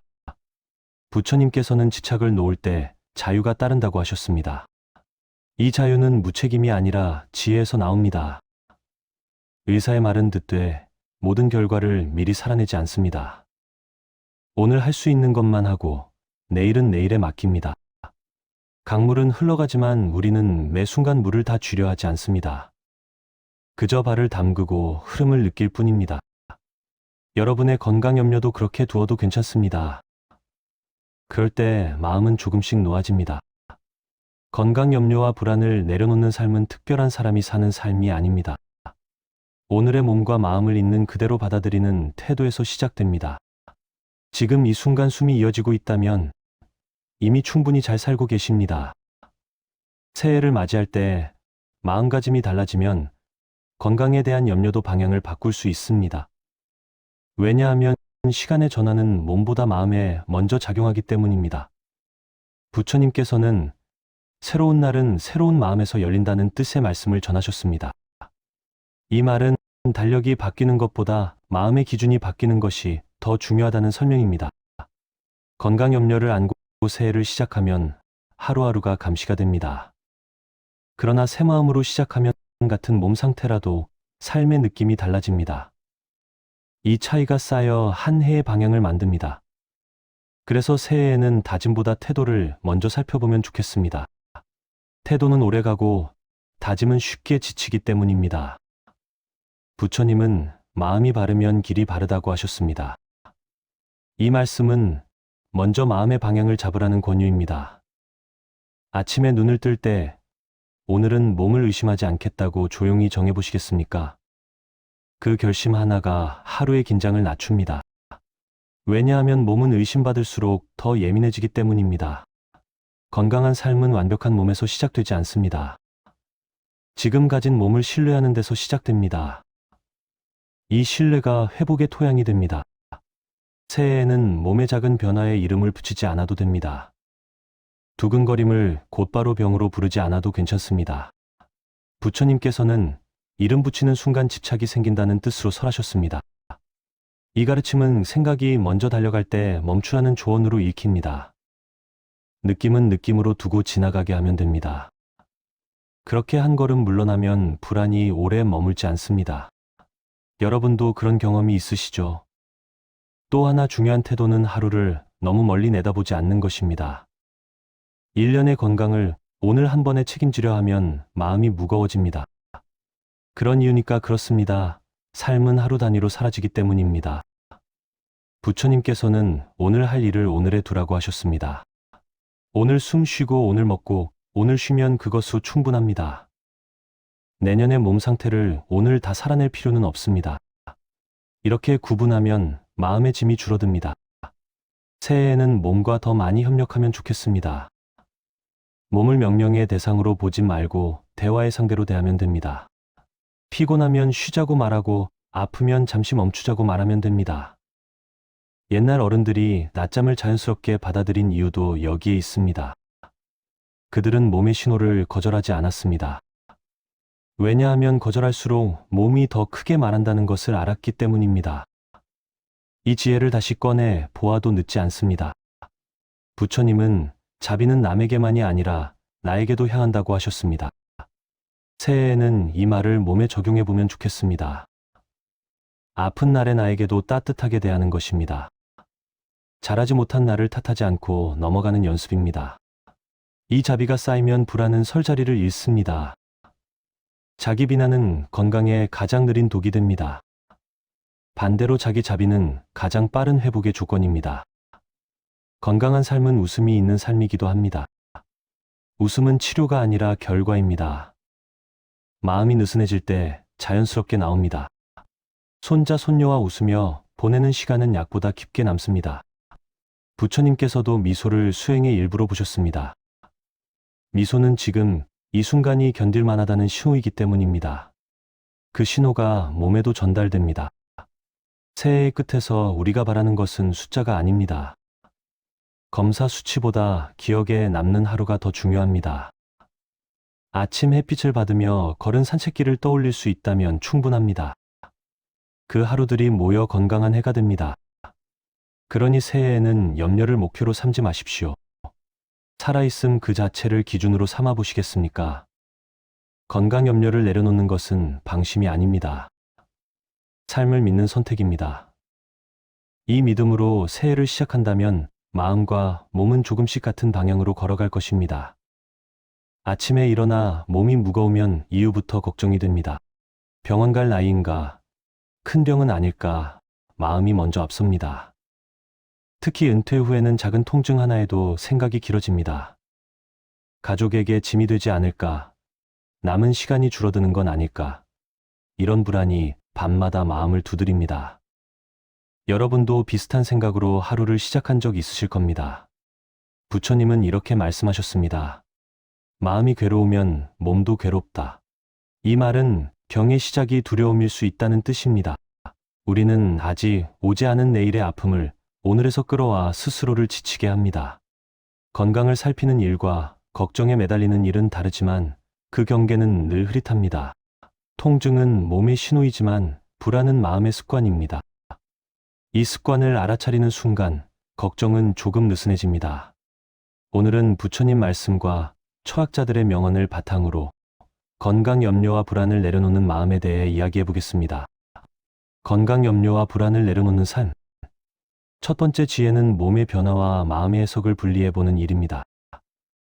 부처님께서는 지착을 놓을 때 자유가 따른다고 하셨습니다. 이 자유는 무책임이 아니라 지혜에서 나옵니다. 의사의 말은 듣되 모든 결과를 미리 살아내지 않습니다. 오늘 할 수 있는 것만 하고 내일은 내일에 맡깁니다. 강물은 흘러가지만 우리는 매 순간 물을 다 쥐려 하지 않습니다. 그저 발을 담그고 흐름을 느낄 뿐입니다. 여러분의 건강 염려도 그렇게 두어도 괜찮습니다. 그럴 때 마음은 조금씩 놓아집니다. 건강 염려와 불안을 내려놓는 삶은 특별한 사람이 사는 삶이 아닙니다. 오늘의 몸과 마음을 있는 그대로 받아들이는 태도에서 시작됩니다. 지금 이 순간 숨이 이어지고 있다면 이미 충분히 잘 살고 계십니다. 새해를 맞이할 때 마음가짐이 달라지면 건강에 대한 염려도 방향을 바꿀 수 있습니다. 왜냐하면 시간의 전환은 몸보다 마음에 먼저 작용하기 때문입니다. 부처님께서는 새로운 날은 새로운 마음에서 열린다는 뜻의 말씀을 전하셨습니다. 이 말은 달력이 바뀌는 것보다 마음의 기준이 바뀌는 것이 더 중요하다는 설명입니다. 건강 염려를 안고 새해를 시작하면 하루하루가 감시가 됩니다. 그러나 새 마음으로 시작하면 같은 몸 상태라도 삶의 느낌이 달라집니다. 이 차이가 쌓여 한 해의 방향을 만듭니다. 그래서 새해에는 다짐보다 태도를 먼저 살펴보면 좋겠습니다. 태도는 오래가고 다짐은 쉽게 지치기 때문입니다. 부처님은 마음이 바르면 길이 바르다고 하셨습니다. 이 말씀은 먼저 마음의 방향을 잡으라는 권유입니다. 아침에 눈을 뜰 때 오늘은 몸을 의심하지 않겠다고 조용히 정해보시겠습니까? 그 결심 하나가 하루의 긴장을 낮춥니다. 왜냐하면 몸은 의심받을수록 더 예민해지기 때문입니다. 건강한 삶은 완벽한 몸에서 시작되지 않습니다. 지금 가진 몸을 신뢰하는 데서 시작됩니다. 이 신뢰가 회복의 토양이 됩니다. 새해에는 몸의 작은 변화에 이름을 붙이지 않아도 됩니다. 두근거림을 곧바로 병으로 부르지 않아도 괜찮습니다. 부처님께서는 이름 붙이는 순간 집착이 생긴다는 뜻으로 설하셨습니다. 이 가르침은 생각이 먼저 달려갈 때 멈추라는 조언으로 읽힙니다. 느낌은 느낌으로 두고 지나가게 하면 됩니다. 그렇게 한 걸음 물러나면 불안이 오래 머물지 않습니다. 여러분도 그런 경험이 있으시죠? 또 하나 중요한 태도는 하루를 너무 멀리 내다보지 않는 것입니다. 1년의 건강을 오늘 한 번에 책임지려 하면 마음이 무거워집니다. 그런 이유니까 그렇습니다. 삶은 하루 단위로 사라지기 때문입니다. 부처님께서는 오늘 할 일을 오늘에 두라고 하셨습니다. 오늘 숨 쉬고 오늘 먹고 오늘 쉬면 그것으로 충분합니다. 내년의 몸 상태를 오늘 다 살아낼 필요는 없습니다. 이렇게 구분하면 마음의 짐이 줄어듭니다. 새해에는 몸과 더 많이 협력하면 좋겠습니다. 몸을 명령의 대상으로 보지 말고 대화의 상대로 대하면 됩니다. 피곤하면 쉬자고 말하고 아프면 잠시 멈추자고 말하면 됩니다. 옛날 어른들이 낮잠을 자연스럽게 받아들인 이유도 여기에 있습니다. 그들은 몸의 신호를 거절하지 않았습니다. 왜냐하면 거절할수록 몸이 더 크게 말한다는 것을 알았기 때문입니다. 이 지혜를 다시 꺼내 보아도 늦지 않습니다. 부처님은 자비는 남에게만이 아니라 나에게도 향한다고 하셨습니다. 새해에는 이 말을 몸에 적용해 보면 좋겠습니다. 아픈 날의 나에게도 따뜻하게 대하는 것입니다. 잘하지 못한 나를 탓하지 않고 넘어가는 연습입니다. 이 자비가 쌓이면 불안은 설 자리를 잃습니다. 자기 비난은 건강에 가장 느린 독이 됩니다. 반대로 자기 자비는 가장 빠른 회복의 조건입니다. 건강한 삶은 웃음이 있는 삶이기도 합니다. 웃음은 치료가 아니라 결과입니다. 마음이 느슨해질 때 자연스럽게 나옵니다. 손자, 손녀와 웃으며 보내는 시간은 약보다 깊게 남습니다. 부처님께서도 미소를 수행의 일부로 보셨습니다. 미소는 지금 이 순간이 견딜만하다는 신호이기 때문입니다. 그 신호가 몸에도 전달됩니다. 새해의 끝에서 우리가 바라는 것은 숫자가 아닙니다. 검사 수치보다 기억에 남는 하루가 더 중요합니다. 아침 햇빛을 받으며 걸은 산책길을 떠올릴 수 있다면 충분합니다. 그 하루들이 모여 건강한 해가 됩니다. 그러니 새해에는 염려를 목표로 삼지 마십시오. 살아있음 그 자체를 기준으로 삼아 보시겠습니까? 건강 염려를 내려놓는 것은 방심이 아닙니다. 삶을 믿는 선택입니다. 이 믿음으로 새해를 시작한다면 마음과 몸은 조금씩 같은 방향으로 걸어갈 것입니다. 아침에 일어나 몸이 무거우면 이후부터 걱정이 됩니다. 병원 갈 나이인가? 큰 병은 아닐까? 마음이 먼저 앞섭니다. 특히 은퇴 후에는 작은 통증 하나에도 생각이 길어집니다. 가족에게 짐이 되지 않을까? 남은 시간이 줄어드는 건 아닐까? 이런 불안이 밤마다 마음을 두드립니다. 여러분도 비슷한 생각으로 하루를 시작한 적 있으실 겁니다. 부처님은 이렇게 말씀하셨습니다. 마음이 괴로우면 몸도 괴롭다. 이 말은 병의 시작이 두려움일 수 있다는 뜻입니다. 우리는 아직 오지 않은 내일의 아픔을 오늘에서 끌어와 스스로를 지치게 합니다. 건강을 살피는 일과 걱정에 매달리는 일은 다르지만 그 경계는 늘 흐릿합니다. 통증은 몸의 신호이지만 불안은 마음의 습관입니다. 이 습관을 알아차리는 순간 걱정은 조금 느슨해집니다. 오늘은 부처님 말씀과 철학자들의 명언을 바탕으로 건강 염려와 불안을 내려놓는 마음에 대해 이야기해 보겠습니다. 건강 염려와 불안을 내려놓는 삶. 첫 번째 지혜는 몸의 변화와 마음의 해석을 분리해 보는 일입니다.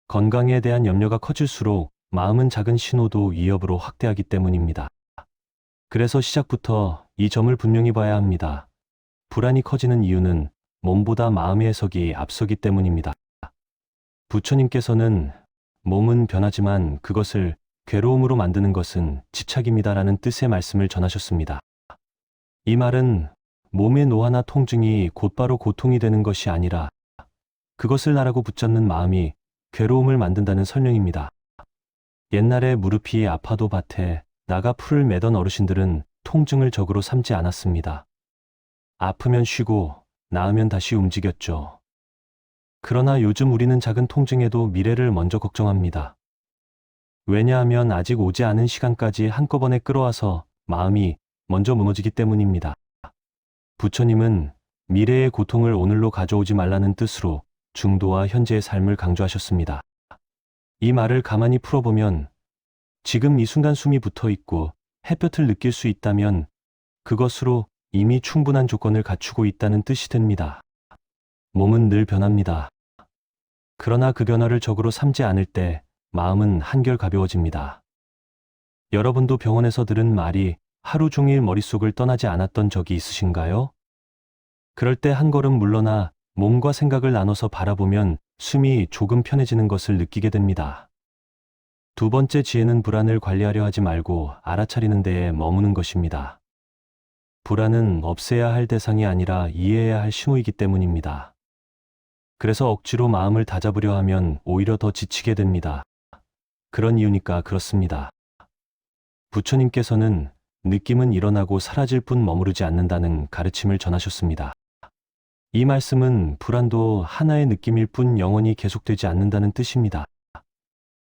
건강에 대한 염려가 커질수록 마음은 작은 신호도 위협으로 확대하기 때문입니다. 그래서 시작부터 이 점을 분명히 봐야 합니다. 불안이 커지는 이유는 몸보다 마음의 해석이 앞서기 때문입니다. 부처님께서는 몸은 변하지만 그것을 괴로움으로 만드는 것은 집착입니다라는 뜻의 말씀을 전하셨습니다. 이 말은 몸의 노화나 통증이 곧바로 고통이 되는 것이 아니라 그것을 나라고 붙잡는 마음이 괴로움을 만든다는 설명입니다. 옛날에 무릎이 아파도 밭에 나가 풀을 매던 어르신들은 통증을 적으로 삼지 않았습니다. 아프면 쉬고 나으면 다시 움직였죠. 그러나 요즘 우리는 작은 통증에도 미래를 먼저 걱정합니다. 왜냐하면 아직 오지 않은 시간까지 한꺼번에 끌어와서 마음이 먼저 무너지기 때문입니다. 부처님은 미래의 고통을 오늘로 가져오지 말라는 뜻으로 중도와 현재의 삶을 강조하셨습니다. 이 말을 가만히 풀어보면 지금 이 순간 숨이 붙어 있고 햇볕을 느낄 수 있다면 그것으로 이미 충분한 조건을 갖추고 있다는 뜻이 됩니다. 몸은 늘 변합니다. 그러나 그 변화를 적으로 삼지 않을 때 마음은 한결 가벼워집니다. 여러분도 병원에서 들은 말이 하루 종일 머릿속을 떠나지 않았던 적이 있으신가요? 그럴 때 한 걸음 물러나 몸과 생각을 나눠서 바라보면 숨이 조금 편해지는 것을 느끼게 됩니다. 두 번째 지혜는 불안을 관리하려 하지 말고 알아차리는 데에 머무는 것입니다. 불안은 없애야 할 대상이 아니라 이해해야 할 신호이기 때문입니다. 그래서 억지로 마음을 다잡으려 하면 오히려 더 지치게 됩니다. 그런 이유니까 그렇습니다. 부처님께서는 느낌은 일어나고 사라질 뿐 머무르지 않는다는 가르침을 전하셨습니다. 이 말씀은 불안도 하나의 느낌일 뿐 영원히 계속되지 않는다는 뜻입니다.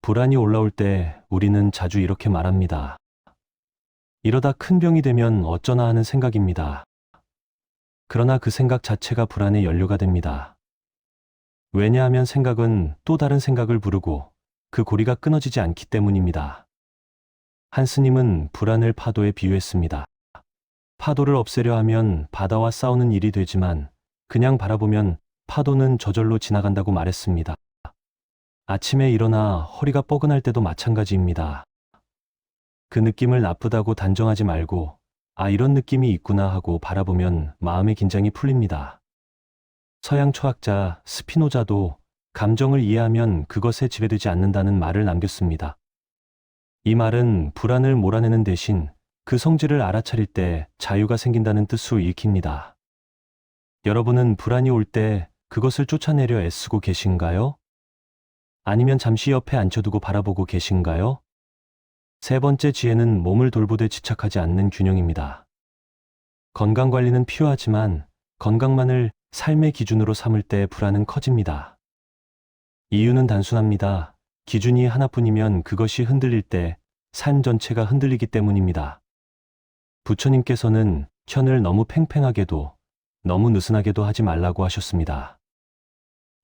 불안이 올라올 때 우리는 자주 이렇게 말합니다. 이러다 큰 병이 되면 어쩌나 하는 생각입니다. 그러나 그 생각 자체가 불안의 연료가 됩니다. 왜냐하면 생각은 또 다른 생각을 부르고 그 고리가 끊어지지 않기 때문입니다. 한 스님은 불안을 파도에 비유했습니다. 파도를 없애려 하면 바다와 싸우는 일이 되지만 그냥 바라보면 파도는 저절로 지나간다고 말했습니다. 아침에 일어나 허리가 뻐근할 때도 마찬가지입니다. 그 느낌을 나쁘다고 단정하지 말고 아, 이런 느낌이 있구나 하고 바라보면 마음의 긴장이 풀립니다. 서양 철학자 스피노자도 감정을 이해하면 그것에 지배되지 않는다는 말을 남겼습니다. 이 말은 불안을 몰아내는 대신 그 성질을 알아차릴 때 자유가 생긴다는 뜻으로 읽힙니다. 여러분은 불안이 올 때 그것을 쫓아내려 애쓰고 계신가요? 아니면 잠시 옆에 앉혀두고 바라보고 계신가요? 세 번째 지혜는 몸을 돌보되 집착하지 않는 균형입니다. 건강관리는 필요하지만 건강만을 삶의 기준으로 삼을 때 불안은 커집니다. 이유는 단순합니다. 기준이 하나뿐이면 그것이 흔들릴 때 삶 전체가 흔들리기 때문입니다. 부처님께서는 현을 너무 팽팽하게도 너무 느슨하게도 하지 말라고 하셨습니다.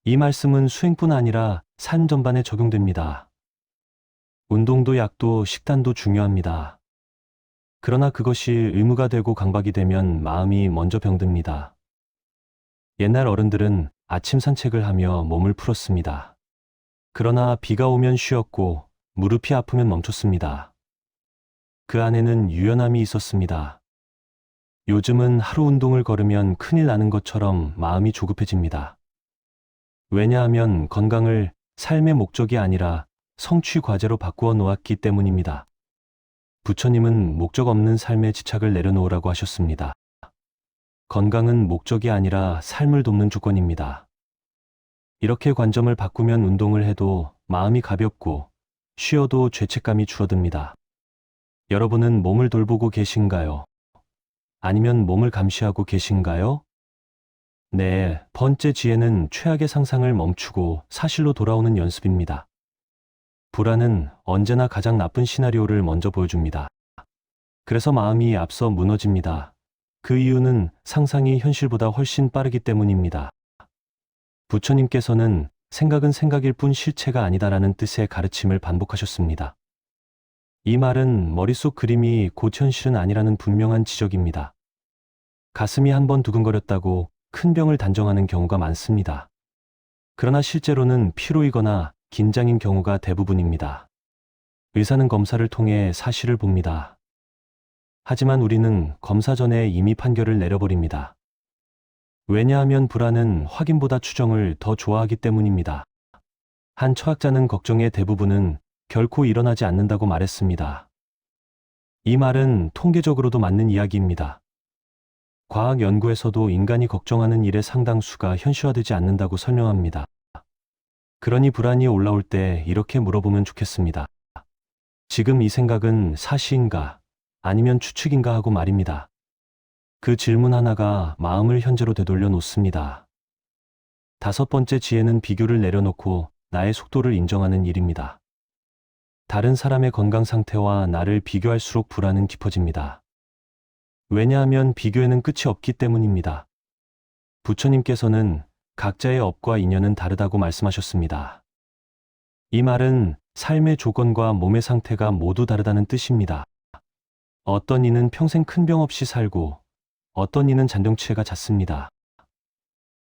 이 말씀은 수행뿐 아니라 삶 전반에 적용됩니다. 운동도 약도 식단도 중요합니다. 그러나 그것이 의무가 되고 강박이 되면 마음이 먼저 병듭니다. 옛날 어른들은 아침 산책을 하며 몸을 풀었습니다. 그러나 비가 오면 쉬었고 무릎이 아프면 멈췄습니다. 그 안에는 유연함이 있었습니다. 요즘은 하루 운동을 걸으면 큰일 나는 것처럼 마음이 조급해집니다. 왜냐하면 건강을 삶의 목적이 아니라 성취 과제로 바꾸어 놓았기 때문입니다. 부처님은 목적 없는 삶에 집착을 내려놓으라고 하셨습니다. 건강은 목적이 아니라 삶을 돕는 조건입니다. 이렇게 관점을 바꾸면 운동을 해도 마음이 가볍고 쉬어도 죄책감이 줄어듭니다. 여러분은 몸을 돌보고 계신가요? 아니면 몸을 감시하고 계신가요? 네, 번째 지혜는 최악의 상상을 멈추고 사실로 돌아오는 연습입니다. 불안은 언제나 가장 나쁜 시나리오를 먼저 보여줍니다. 그래서 마음이 앞서 무너집니다. 그 이유는 상상이 현실보다 훨씬 빠르기 때문입니다. 부처님께서는 생각은 생각일 뿐 실체가 아니다라는 뜻의 가르침을 반복하셨습니다. 이 말은 머릿속 그림이 곧 현실은 아니라는 분명한 지적입니다. 가슴이 한번 두근거렸다고 큰 병을 단정하는 경우가 많습니다. 그러나 실제로는 피로이거나 긴장인 경우가 대부분입니다. 의사는 검사를 통해 사실을 봅니다. 하지만 우리는 검사 전에 이미 판결을 내려버립니다. 왜냐하면 불안은 확인보다 추정을 더 좋아하기 때문입니다. 한 철학자는 걱정의 대부분은 결코 일어나지 않는다고 말했습니다. 이 말은 통계적으로도 맞는 이야기입니다. 과학 연구에서도 인간이 걱정하는 일의 상당수가 현실화되지 않는다고 설명합니다. 그러니 불안이 올라올 때 이렇게 물어보면 좋겠습니다. 지금 이 생각은 사실인가 아니면 추측인가 하고 말입니다. 그 질문 하나가 마음을 현재로 되돌려 놓습니다. 다섯 번째 지혜는 비교를 내려놓고 나의 속도를 인정하는 일입니다. 다른 사람의 건강 상태와 나를 비교할수록 불안은 깊어집니다. 왜냐하면 비교에는 끝이 없기 때문입니다. 부처님께서는 각자의 업과 인연은 다르다고 말씀하셨습니다. 이 말은 삶의 조건과 몸의 상태가 모두 다르다는 뜻입니다. 어떤 이는 평생 큰 병 없이 살고 어떤 이는 잔병치레가 잦습니다.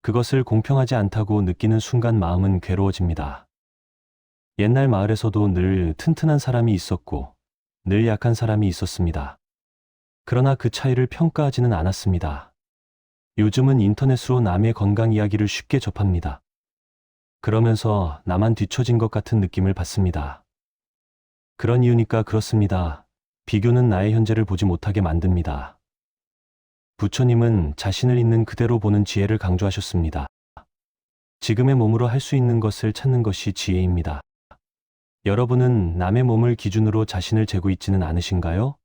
그것을 공평하지 않다고 느끼는 순간 마음은 괴로워집니다. 옛날 마을에서도 늘 튼튼한 사람이 있었고 늘 약한 사람이 있었습니다. 그러나 그 차이를 평가하지는 않았습니다. 요즘은 인터넷으로 남의 건강 이야기를 쉽게 접합니다. 그러면서 나만 뒤처진 것 같은 느낌을 받습니다. 그런 이유니까 그렇습니다. 비교는 나의 현재를 보지 못하게 만듭니다. 부처님은 자신을 있는 그대로 보는 지혜를 강조하셨습니다. 지금의 몸으로 할 수 있는 것을 찾는 것이 지혜입니다. 여러분은 남의 몸을 기준으로 자신을 재고 있지는 않으신가요?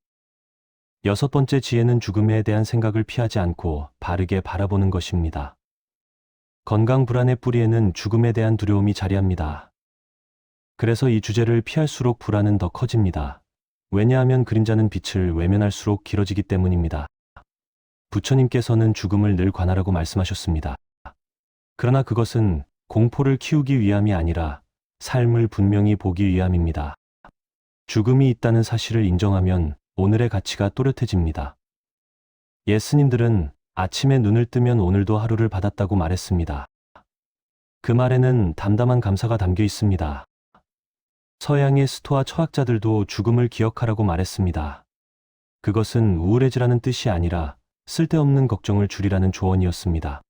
여섯 번째 지혜는 죽음에 대한 생각을 피하지 않고 바르게 바라보는 것입니다. 건강 불안의 뿌리에는 죽음에 대한 두려움이 자리합니다. 그래서 이 주제를 피할수록 불안은 더 커집니다. 왜냐하면 그림자는 빛을 외면할수록 길어지기 때문입니다. 부처님께서는 죽음을 늘 관하라고 말씀하셨습니다. 그러나 그것은 공포를 키우기 위함이 아니라 삶을 분명히 보기 위함입니다. 죽음이 있다는 사실을 인정하면 오늘의 가치가 또렷해집니다. 옛 스님들은 아침에 눈을 뜨면 오늘도 하루를 받았다고 말했습니다. 그 말에는 담담한 감사가 담겨 있습니다. 서양의 스토아 철학자들도 죽음을 기억하라고 말했습니다. 그것은 우울해지라는 뜻이 아니라 쓸데없는 걱정을 줄이라는 조언이었습니다.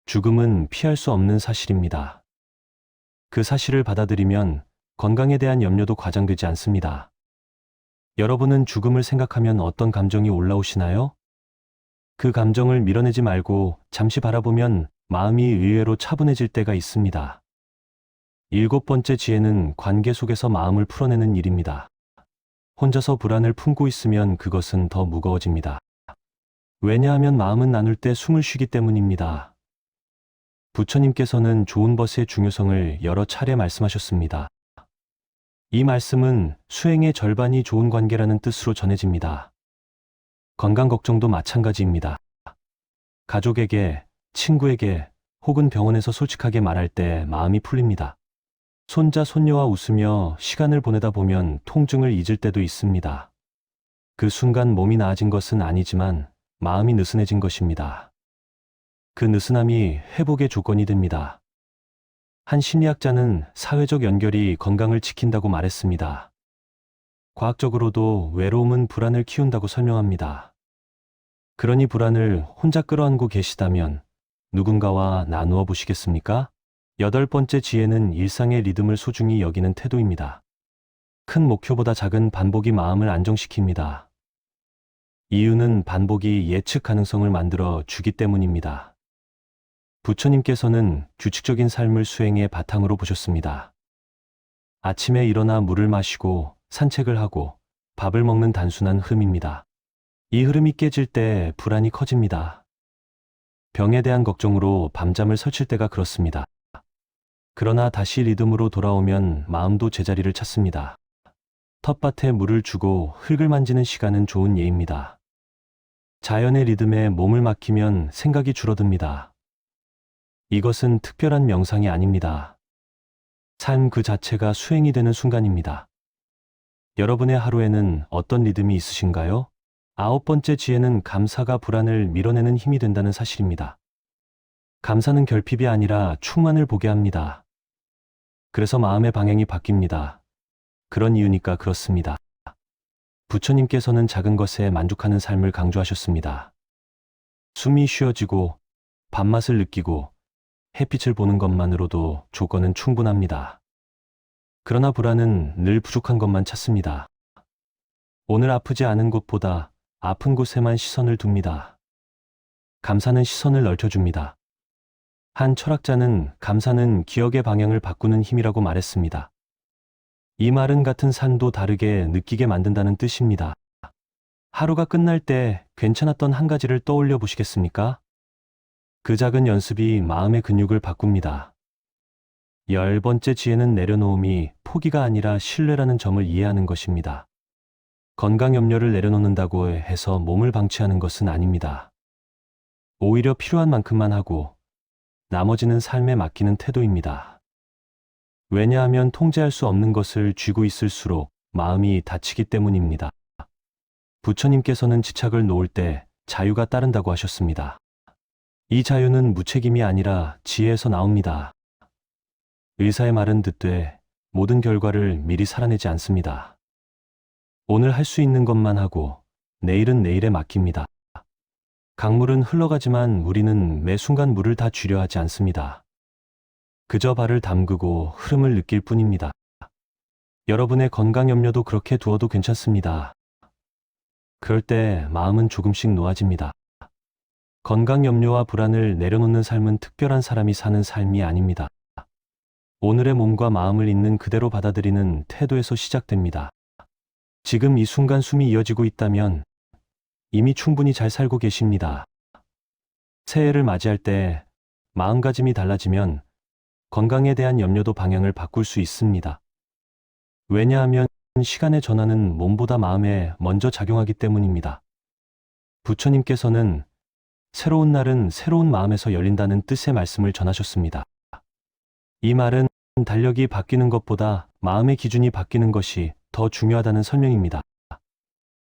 죽음은 피할 수 없는 사실입니다. 그 사실을 받아들이면 건강에 대한 염려도 과장되지 않습니다. 여러분은 죽음을 생각하면 어떤 감정이 올라오시나요? 그 감정을 밀어내지 말고 잠시 바라보면 마음이 의외로 차분해질 때가 있습니다. 일곱 번째 지혜는 관계 속에서 마음을 풀어내는 일입니다. 혼자서 불안을 품고 있으면 그것은 더 무거워집니다. 왜냐하면 마음은 나눌 때 숨을 쉬기 때문입니다. 부처님께서는 좋은 벗의 중요성을 여러 차례 말씀하셨습니다. 이 말씀은 수행의 절반이 좋은 관계라는 뜻으로 전해집니다. 건강 걱정도 마찬가지입니다. 가족에게, 친구에게 혹은 병원에서 솔직하게 말할 때 마음이 풀립니다. 손자, 손녀와 웃으며 시간을 보내다 보면 통증을 잊을 때도 있습니다. 그 순간 몸이 나아진 것은 아니지만 마음이 느슨해진 것입니다. 그 느슨함이 회복의 조건이 됩니다. 한 심리학자는 사회적 연결이 건강을 지킨다고 말했습니다. 과학적으로도 외로움은 불안을 키운다고 설명합니다. 그러니 불안을 혼자 끌어안고 계시다면 누군가와 나누어 보시겠습니까? 8번째 지혜는 일상의 리듬을 소중히 여기는 태도입니다. 큰 목표보다 작은 반복이 마음을 안정시킵니다. 이유는 반복이 예측 가능성을 만들어 주기 때문입니다. 부처님께서는 규칙적인 삶을 수행의 바탕으로 보셨습니다. 아침에 일어나 물을 마시고 산책을 하고 밥을 먹는 단순한 흐름입니다. 이 흐름이 깨질 때 불안이 커집니다. 병에 대한 걱정으로 밤잠을 설칠 때가 그렇습니다. 그러나 다시 리듬으로 돌아오면 마음도 제자리를 찾습니다. 텃밭에 물을 주고 흙을 만지는 시간은 좋은 예입니다. 자연의 리듬에 몸을 맡기면 생각이 줄어듭니다. 이것은 특별한 명상이 아닙니다. 삶 그 자체가 수행이 되는 순간입니다. 여러분의 하루에는 어떤 리듬이 있으신가요? 9번째 지혜는 감사가 불안을 밀어내는 힘이 된다는 사실입니다. 감사는 결핍이 아니라 충만을 보게 합니다. 그래서 마음의 방향이 바뀝니다. 그런 이유니까 그렇습니다. 부처님께서는 작은 것에 만족하는 삶을 강조하셨습니다. 숨이 쉬어지고 밥맛을 느끼고 햇빛을 보는 것만으로도 조건은 충분합니다. 그러나 불안은 늘 부족한 것만 찾습니다. 오늘 아프지 않은 곳보다 아픈 곳에만 시선을 둡니다. 감사는 시선을 넓혀줍니다. 한 철학자는 감사는 기억의 방향을 바꾸는 힘이라고 말했습니다. 이 말은 같은 산도 다르게 느끼게 만든다는 뜻입니다. 하루가 끝날 때 괜찮았던 한 가지를 떠올려 보시겠습니까? 그 작은 연습이 마음의 근육을 바꿉니다. 10번째 지혜는 내려놓음이 포기가 아니라 신뢰라는 점을 이해하는 것입니다. 건강 염려를 내려놓는다고 해서 몸을 방치하는 것은 아닙니다. 오히려 필요한 만큼만 하고 나머지는 삶에 맡기는 태도입니다. 왜냐하면 통제할 수 없는 것을 쥐고 있을수록 마음이 다치기 때문입니다. 부처님께서는 집착을 놓을 때 자유가 따른다고 하셨습니다. 이 자유는 무책임이 아니라 지혜에서 나옵니다. 의사의 말은 듣되 모든 결과를 미리 살아내지 않습니다. 오늘 할 수 있는 것만 하고 내일은 내일에 맡깁니다. 강물은 흘러가지만 우리는 매 순간 물을 다 쥐려 하지 않습니다. 그저 발을 담그고 흐름을 느낄 뿐입니다. 여러분의 건강 염려도 그렇게 두어도 괜찮습니다. 그럴 때 마음은 조금씩 놓아집니다. 건강 염려와 불안을 내려놓는 삶은 특별한 사람이 사는 삶이 아닙니다. 오늘의 몸과 마음을 있는 그대로 받아들이는 태도에서 시작됩니다. 지금 이 순간 숨이 이어지고 있다면 이미 충분히 잘 살고 계십니다. 새해를 맞이할 때 마음가짐이 달라지면 건강에 대한 염려도 방향을 바꿀 수 있습니다. 왜냐하면 시간의 전환은 몸보다 마음에 먼저 작용하기 때문입니다. 부처님께서는 새로운 날은 새로운 마음에서 열린다는 뜻의 말씀을 전하셨습니다. 이 말은 달력이 바뀌는 것보다 마음의 기준이 바뀌는 것이 더 중요하다는 설명입니다.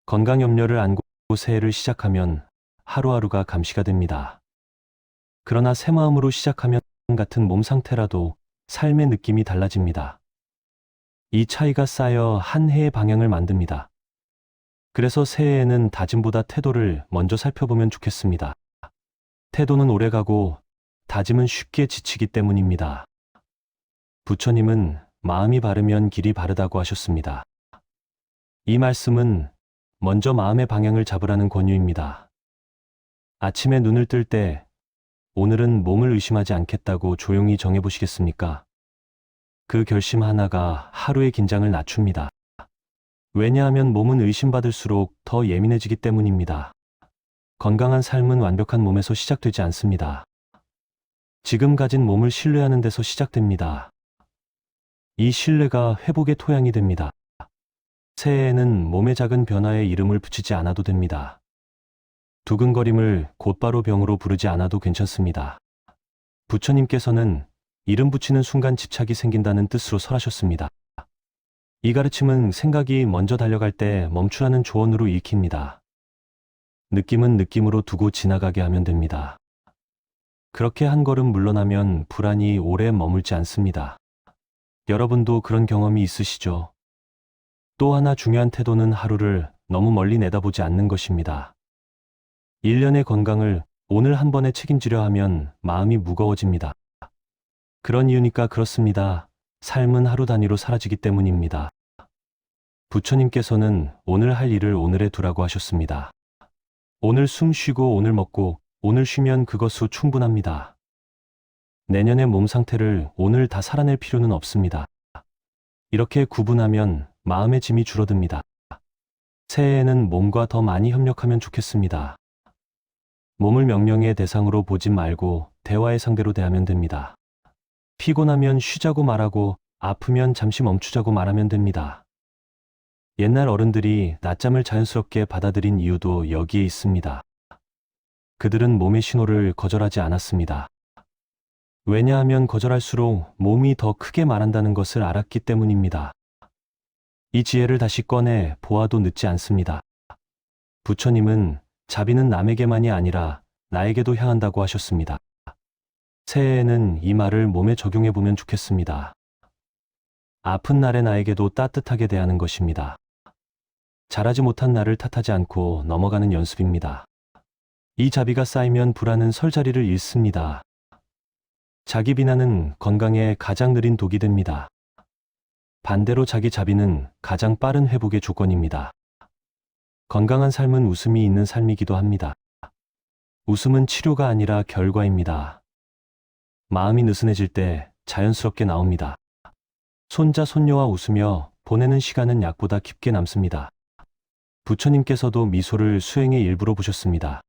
건강 염려를 안고 새해를 시작하면 하루하루가 감시가 됩니다. 그러나 새 마음으로 시작하면 같은 몸 상태라도 삶의 느낌이 달라집니다. 이 차이가 쌓여 한 해의 방향을 만듭니다. 그래서 새해에는 다짐보다 태도를 먼저 살펴보면 좋겠습니다. 태도는 오래가고 다짐은 쉽게 지치기 때문입니다. 부처님은 마음이 바르면 길이 바르다고 하셨습니다. 이 말씀은 먼저 마음의 방향을 잡으라는 권유입니다. 아침에 눈을 뜰 때 오늘은 몸을 의심하지 않겠다고 조용히 정해보시겠습니까? 그 결심 하나가 하루의 긴장을 낮춥니다. 왜냐하면 몸은 의심받을수록 더 예민해지기 때문입니다. 건강한 삶은 완벽한 몸에서 시작되지 않습니다. 지금 가진 몸을 신뢰하는 데서 시작됩니다. 이 신뢰가 회복의 토양이 됩니다. 새해에는 몸의 작은 변화에 이름을 붙이지 않아도 됩니다. 두근거림을 곧바로 병으로 부르지 않아도 괜찮습니다. 부처님께서는 이름 붙이는 순간 집착이 생긴다는 뜻으로 설하셨습니다. 이 가르침은 생각이 먼저 달려갈 때 멈추라는 조언으로 읽힙니다. 느낌은 느낌으로 두고 지나가게 하면 됩니다. 그렇게 한 걸음 물러나면 불안이 오래 머물지 않습니다. 여러분도 그런 경험이 있으시죠? 또 하나 중요한 태도는 하루를 너무 멀리 내다보지 않는 것입니다. 1년의 건강을 오늘 한 번에 책임지려 하면 마음이 무거워집니다. 그런 이유니까 그렇습니다. 삶은 하루 단위로 사라지기 때문입니다. 부처님께서는 오늘 할 일을 오늘에 두라고 하셨습니다. 오늘 숨 쉬고 오늘 먹고 오늘 쉬면 그것으로 충분합니다. 내년의 몸 상태를 오늘 다 살아낼 필요는 없습니다. 이렇게 구분하면 마음의 짐이 줄어듭니다. 새해에는 몸과 더 많이 협력하면 좋겠습니다. 몸을 명령의 대상으로 보지 말고 대화의 상대로 대하면 됩니다. 피곤하면 쉬자고 말하고 아프면 잠시 멈추자고 말하면 됩니다. 옛날 어른들이 낮잠을 자연스럽게 받아들인 이유도 여기에 있습니다. 그들은 몸의 신호를 거절하지 않았습니다. 왜냐하면 거절할수록 몸이 더 크게 말한다는 것을 알았기 때문입니다. 이 지혜를 다시 꺼내 보아도 늦지 않습니다. 부처님은 자비는 남에게만이 아니라 나에게도 향한다고 하셨습니다. 새해에는 이 말을 몸에 적용해 보면 좋겠습니다. 아픈 날의 나에게도 따뜻하게 대하는 것입니다. 잘하지 못한 나를 탓하지 않고 넘어가는 연습입니다. 이 자비가 쌓이면 불안은 설 자리를 잃습니다. 자기 비난은 건강에 가장 느린 독이 됩니다. 반대로 자기 자비는 가장 빠른 회복의 조건입니다. 건강한 삶은 웃음이 있는 삶이기도 합니다. 웃음은 치료가 아니라 결과입니다. 마음이 느슨해질 때 자연스럽게 나옵니다. 손자 손녀와 웃으며 보내는 시간은 약보다 깊게 남습니다. 부처님께서도 미소를 수행의 일부로 보셨습니다.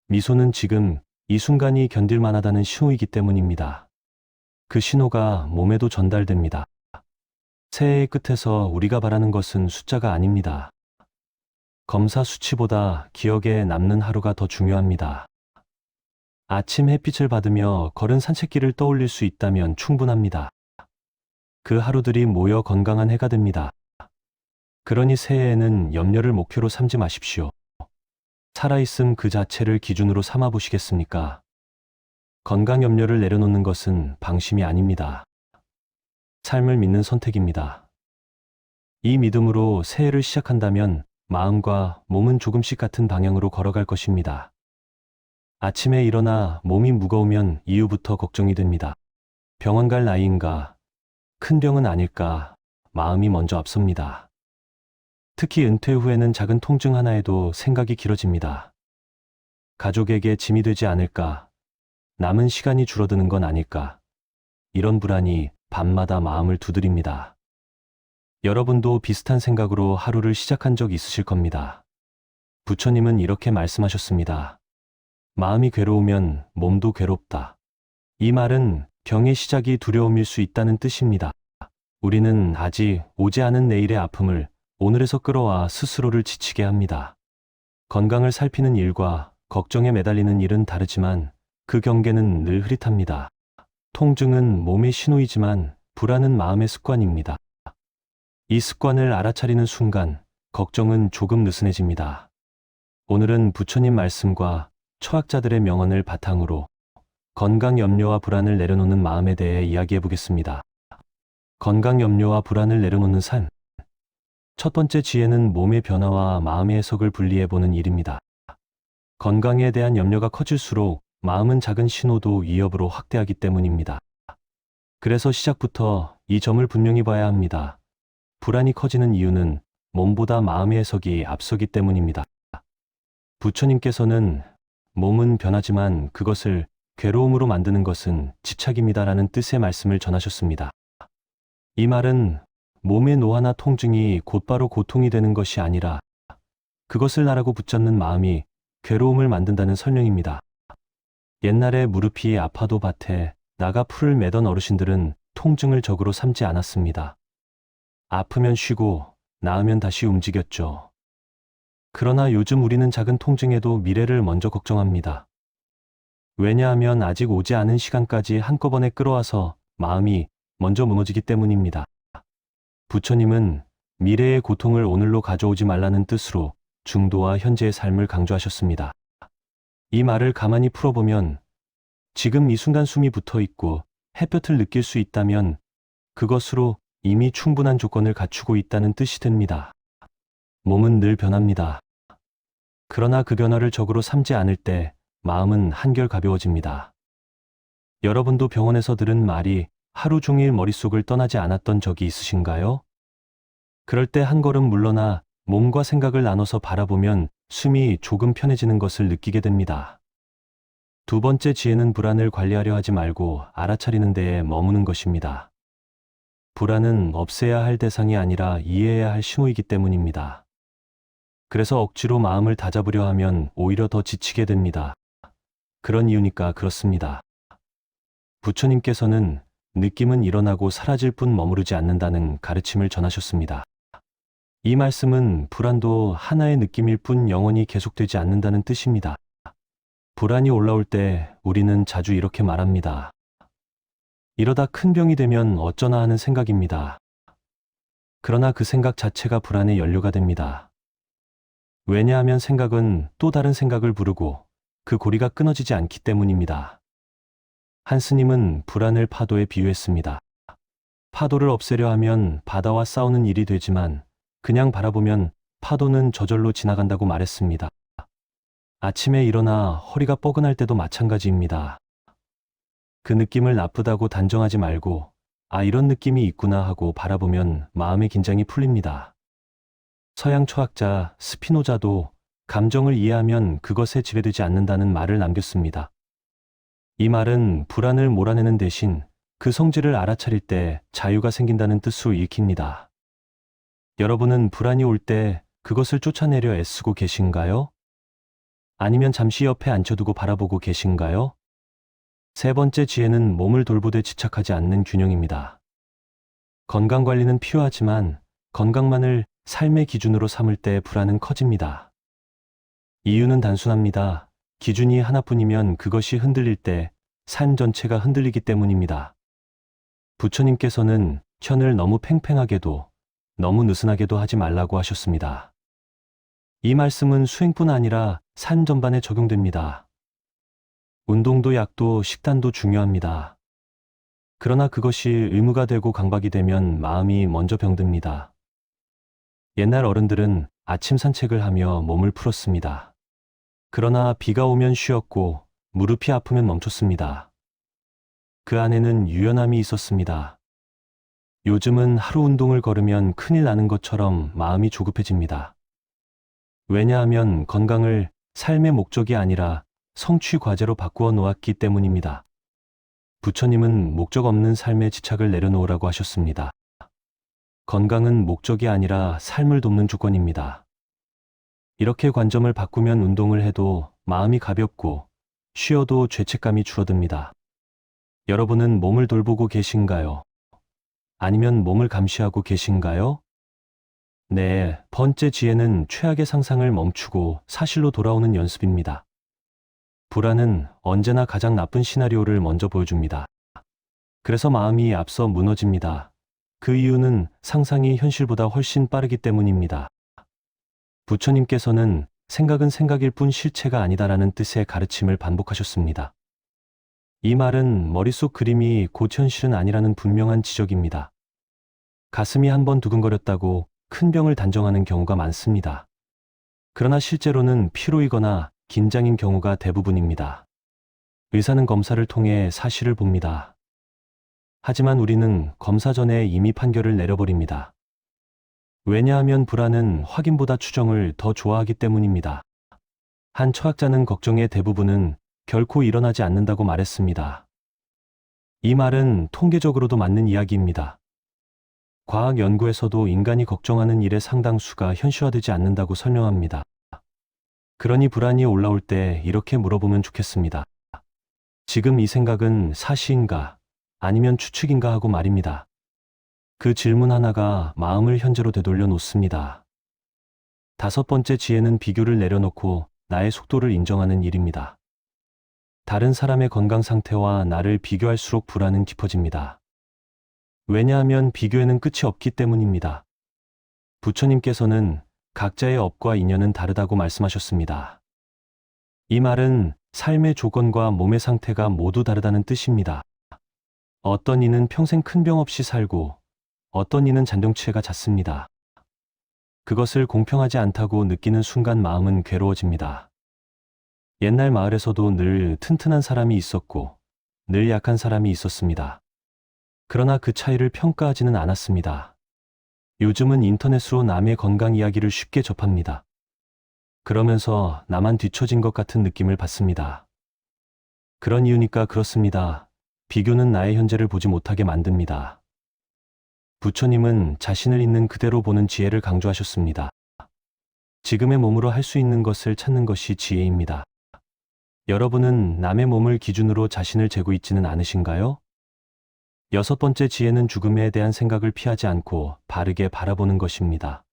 미소는 지금 이 순간이 견딜만하다는 신호이기 때문입니다. 그 신호가 몸에도 전달됩니다. 새해의 끝에서 우리가 바라는 것은 숫자가 아닙니다. 검사 수치보다 기억에 남는 하루가 더 중요합니다. 아침 햇빛을 받으며 걸은 산책길을 떠올릴 수 있다면 충분합니다. 그 하루들이 모여 건강한 해가 됩니다. 그러니 새해에는 염려를 목표로 삼지 마십시오. 살아있음 그 자체를 기준으로 삼아 보시겠습니까? 건강 염려를 내려놓는 것은 방심이 아닙니다. 삶을 믿는 선택입니다. 이 믿음으로 새해를 시작한다면 마음과 몸은 조금씩 같은 방향으로 걸어갈 것입니다. 아침에 일어나 몸이 무거우면 이후부터 걱정이 됩니다. 병원 갈 나이인가? 큰 병은 아닐까? 마음이 먼저 앞섭니다. 특히 은퇴 후에는 작은 통증 하나에도 생각이 길어집니다. 가족에게 짐이 되지 않을까? 남은 시간이 줄어드는 건 아닐까? 이런 불안이 밤마다 마음을 두드립니다. 여러분도 비슷한 생각으로 하루를 시작한 적 있으실 겁니다. 부처님은 이렇게 말씀하셨습니다. 마음이 괴로우면 몸도 괴롭다. 이 말은 병의 시작이 두려움일 수 있다는 뜻입니다. 우리는 아직 오지 않은 내일의 아픔을 오늘에서 끌어와 스스로를 지치게 합니다. 건강을 살피는 일과 걱정에 매달리는 일은 다르지만 그 경계는 늘 흐릿합니다. 통증은 몸의 신호이지만 불안은 마음의 습관입니다. 이 습관을 알아차리는 순간 걱정은 조금 느슨해집니다. 오늘은 부처님 말씀과 철학자들의 명언을 바탕으로 건강 염려와 불안을 내려놓는 마음에 대해 이야기해 보겠습니다. 건강 염려와 불안을 내려놓는 삶. 첫 번째 지혜는 몸의 변화와 마음의 해석을 분리해 보는 일입니다. 건강에 대한 염려가 커질수록 마음은 작은 신호도 위협으로 확대하기 때문입니다. 그래서 시작부터 이 점을 분명히 봐야 합니다. 불안이 커지는 이유는 몸보다 마음의 해석이 앞서기 때문입니다. 부처님께서는 몸은 변하지만 그것을 괴로움으로 만드는 것은 집착입니다라는 뜻의 말씀을 전하셨습니다. 이 말은 몸의 노화나 통증이 곧바로 고통이 되는 것이 아니라 그것을 나라고 붙잡는 마음이 괴로움을 만든다는 설명입니다. 옛날에 무릎이 아파도 밭에 나가 풀을 매던 어르신들은 통증을 적으로 삼지 않았습니다. 아프면 쉬고 나으면 다시 움직였죠. 그러나 요즘 우리는 작은 통증에도 미래를 먼저 걱정합니다. 왜냐하면 아직 오지 않은 시간까지 한꺼번에 끌어와서 마음이 먼저 무너지기 때문입니다. 부처님은 미래의 고통을 오늘로 가져오지 말라는 뜻으로 중도와 현재의 삶을 강조하셨습니다. 이 말을 가만히 풀어보면 지금 이 순간 숨이 붙어 있고 햇볕을 느낄 수 있다면 그것으로 이미 충분한 조건을 갖추고 있다는 뜻이 됩니다. 몸은 늘 변합니다. 그러나 그 변화를 적으로 삼지 않을 때 마음은 한결 가벼워집니다. 여러분도 병원에서 들은 말이 하루 종일 머릿속을 떠나지 않았던 적이 있으신가요? 그럴 때 한 걸음 물러나 몸과 생각을 나눠서 바라보면 숨이 조금 편해지는 것을 느끼게 됩니다. 두 번째 지혜는 불안을 관리하려 하지 말고 알아차리는 데에 머무는 것입니다. 불안은 없애야 할 대상이 아니라 이해해야 할 신호이기 때문입니다. 그래서 억지로 마음을 다잡으려 하면 오히려 더 지치게 됩니다. 그런 이유니까 그렇습니다. 부처님께서는 느낌은 일어나고 사라질 뿐 머무르지 않는다는 가르침을 전하셨습니다. 이 말씀은 불안도 하나의 느낌일 뿐 영원히 계속되지 않는다는 뜻입니다. 불안이 올라올 때 우리는 자주 이렇게 말합니다. 이러다 큰 병이 되면 어쩌나 하는 생각입니다. 그러나 그 생각 자체가 불안의 연료가 됩니다. 왜냐하면 생각은 또 다른 생각을 부르고 그 고리가 끊어지지 않기 때문입니다. 한 스님은 불안을 파도에 비유했습니다. 파도를 없애려 하면 바다와 싸우는 일이 되지만 그냥 바라보면 파도는 저절로 지나간다고 말했습니다. 아침에 일어나 허리가 뻐근할 때도 마찬가지입니다. 그 느낌을 나쁘다고 단정하지 말고 아, 이런 느낌이 있구나 하고 바라보면 마음의 긴장이 풀립니다. 서양 철학자 스피노자도 감정을 이해하면 그것에 지배되지 않는다는 말을 남겼습니다. 이 말은 불안을 몰아내는 대신 그 성질을 알아차릴 때 자유가 생긴다는 뜻으로 읽힙니다. 여러분은 불안이 올 때 그것을 쫓아내려 애쓰고 계신가요? 아니면 잠시 옆에 앉혀두고 바라보고 계신가요? 세 번째 지혜는 몸을 돌보되 집착하지 않는 균형입니다. 건강관리는 필요하지만 건강만을 삶의 기준으로 삼을 때 불안은 커집니다. 이유는 단순합니다. 기준이 하나뿐이면 그것이 흔들릴 때 삶 전체가 흔들리기 때문입니다. 부처님께서는 현을 너무 팽팽하게도 너무 느슨하게도 하지 말라고 하셨습니다. 이 말씀은 수행뿐 아니라 삶 전반에 적용됩니다. 운동도 약도 식단도 중요합니다. 그러나 그것이 의무가 되고 강박이 되면 마음이 먼저 병듭니다. 옛날 어른들은 아침 산책을 하며 몸을 풀었습니다. 그러나 비가 오면 쉬었고 무릎이 아프면 멈췄습니다. 그 안에는 유연함이 있었습니다. 요즘은 하루 운동을 걸으면 큰일 나는 것처럼 마음이 조급해집니다. 왜냐하면 건강을 삶의 목적이 아니라 성취 과제로 바꾸어 놓았기 때문입니다. 부처님은 목적 없는 삶에 집착을 내려놓으라고 하셨습니다. 건강은 목적이 아니라 삶을 돕는 조건입니다. 이렇게 관점을 바꾸면 운동을 해도 마음이 가볍고 쉬어도 죄책감이 줄어듭니다. 여러분은 몸을 돌보고 계신가요? 아니면 몸을 감시하고 계신가요? 네, 번째 지혜는 최악의 상상을 멈추고 사실로 돌아오는 연습입니다. 불안은 언제나 가장 나쁜 시나리오를 먼저 보여줍니다. 그래서 마음이 앞서 무너집니다. 그 이유는 상상이 현실보다 훨씬 빠르기 때문입니다. 부처님께서는 생각은 생각일 뿐 실체가 아니다라는 뜻의 가르침을 반복하셨습니다. 이 말은 머릿속 그림이 곧 현실은 아니라는 분명한 지적입니다. 가슴이 한번 두근거렸다고 큰 병을 단정하는 경우가 많습니다. 그러나 실제로는 피로이거나 긴장인 경우가 대부분입니다. 의사는 검사를 통해 사실을 봅니다. 하지만 우리는 검사 전에 이미 판결을 내려버립니다. 왜냐하면 불안은 확인보다 추정을 더 좋아하기 때문입니다. 한 철학자는 걱정의 대부분은 결코 일어나지 않는다고 말했습니다. 이 말은 통계적으로도 맞는 이야기입니다. 과학 연구에서도 인간이 걱정하는 일의 상당수가 현실화되지 않는다고 설명합니다. 그러니 불안이 올라올 때 이렇게 물어보면 좋겠습니다. 지금 이 생각은 사실인가 아니면 추측인가 하고 말입니다. 그 질문 하나가 마음을 현재로 되돌려 놓습니다. 5번째 지혜는 비교를 내려놓고 나의 속도를 인정하는 일입니다. 다른 사람의 건강 상태와 나를 비교할수록 불안은 깊어집니다. 왜냐하면 비교에는 끝이 없기 때문입니다. 부처님께서는 각자의 업과 인연은 다르다고 말씀하셨습니다. 이 말은 삶의 조건과 몸의 상태가 모두 다르다는 뜻입니다. 어떤 이는 평생 큰 병 없이 살고 어떤 이는 잔병치레가 잦습니다. 그것을 공평하지 않다고 느끼는 순간 마음은 괴로워집니다. 옛날 마을에서도 늘 튼튼한 사람이 있었고 늘 약한 사람이 있었습니다. 그러나 그 차이를 평가하지는 않았습니다. 요즘은 인터넷으로 남의 건강 이야기를 쉽게 접합니다. 그러면서 나만 뒤처진 것 같은 느낌을 받습니다. 그런 이유니까 그렇습니다. 비교는 나의 현재를 보지 못하게 만듭니다. 부처님은 자신을 있는 그대로 보는 지혜를 강조하셨습니다. 지금의 몸으로 할 수 있는 것을 찾는 것이 지혜입니다. 여러분은 남의 몸을 기준으로 자신을 재고 있지는 않으신가요? 6번째 지혜는 죽음에 대한 생각을 피하지 않고 바르게 바라보는 것입니다.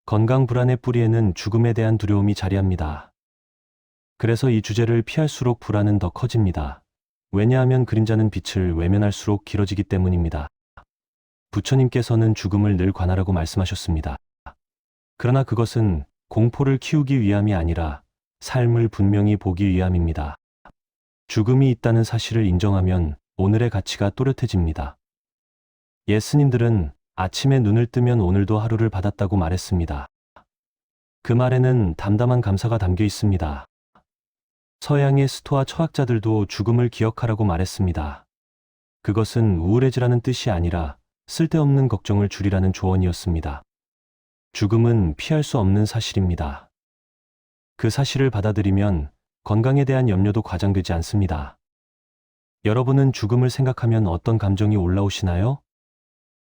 건강 불안의 뿌리에는 죽음에 대한 두려움이 자리합니다. 그래서 이 주제를 피할수록 불안은 더 커집니다. 왜냐하면 그림자는 빛을 외면할수록 길어지기 때문입니다. 부처님께서는 죽음을 늘 관하라고 말씀하셨습니다. 그러나 그것은 공포를 키우기 위함이 아니라 삶을 분명히 보기 위함입니다. 죽음이 있다는 사실을 인정하면 오늘의 가치가 또렷해집니다. 옛 스님들은 아침에 눈을 뜨면 오늘도 하루를 받았다고 말했습니다. 그 말에는 담담한 감사가 담겨 있습니다. 서양의 스토아 철학자들도 죽음을 기억하라고 말했습니다. 그것은 우울해지라는 뜻이 아니라 쓸데없는 걱정을 줄이라는 조언이었습니다. 죽음은 피할 수 없는 사실입니다. 그 사실을 받아들이면 건강에 대한 염려도 과장되지 않습니다. 여러분은 죽음을 생각하면 어떤 감정이 올라오시나요?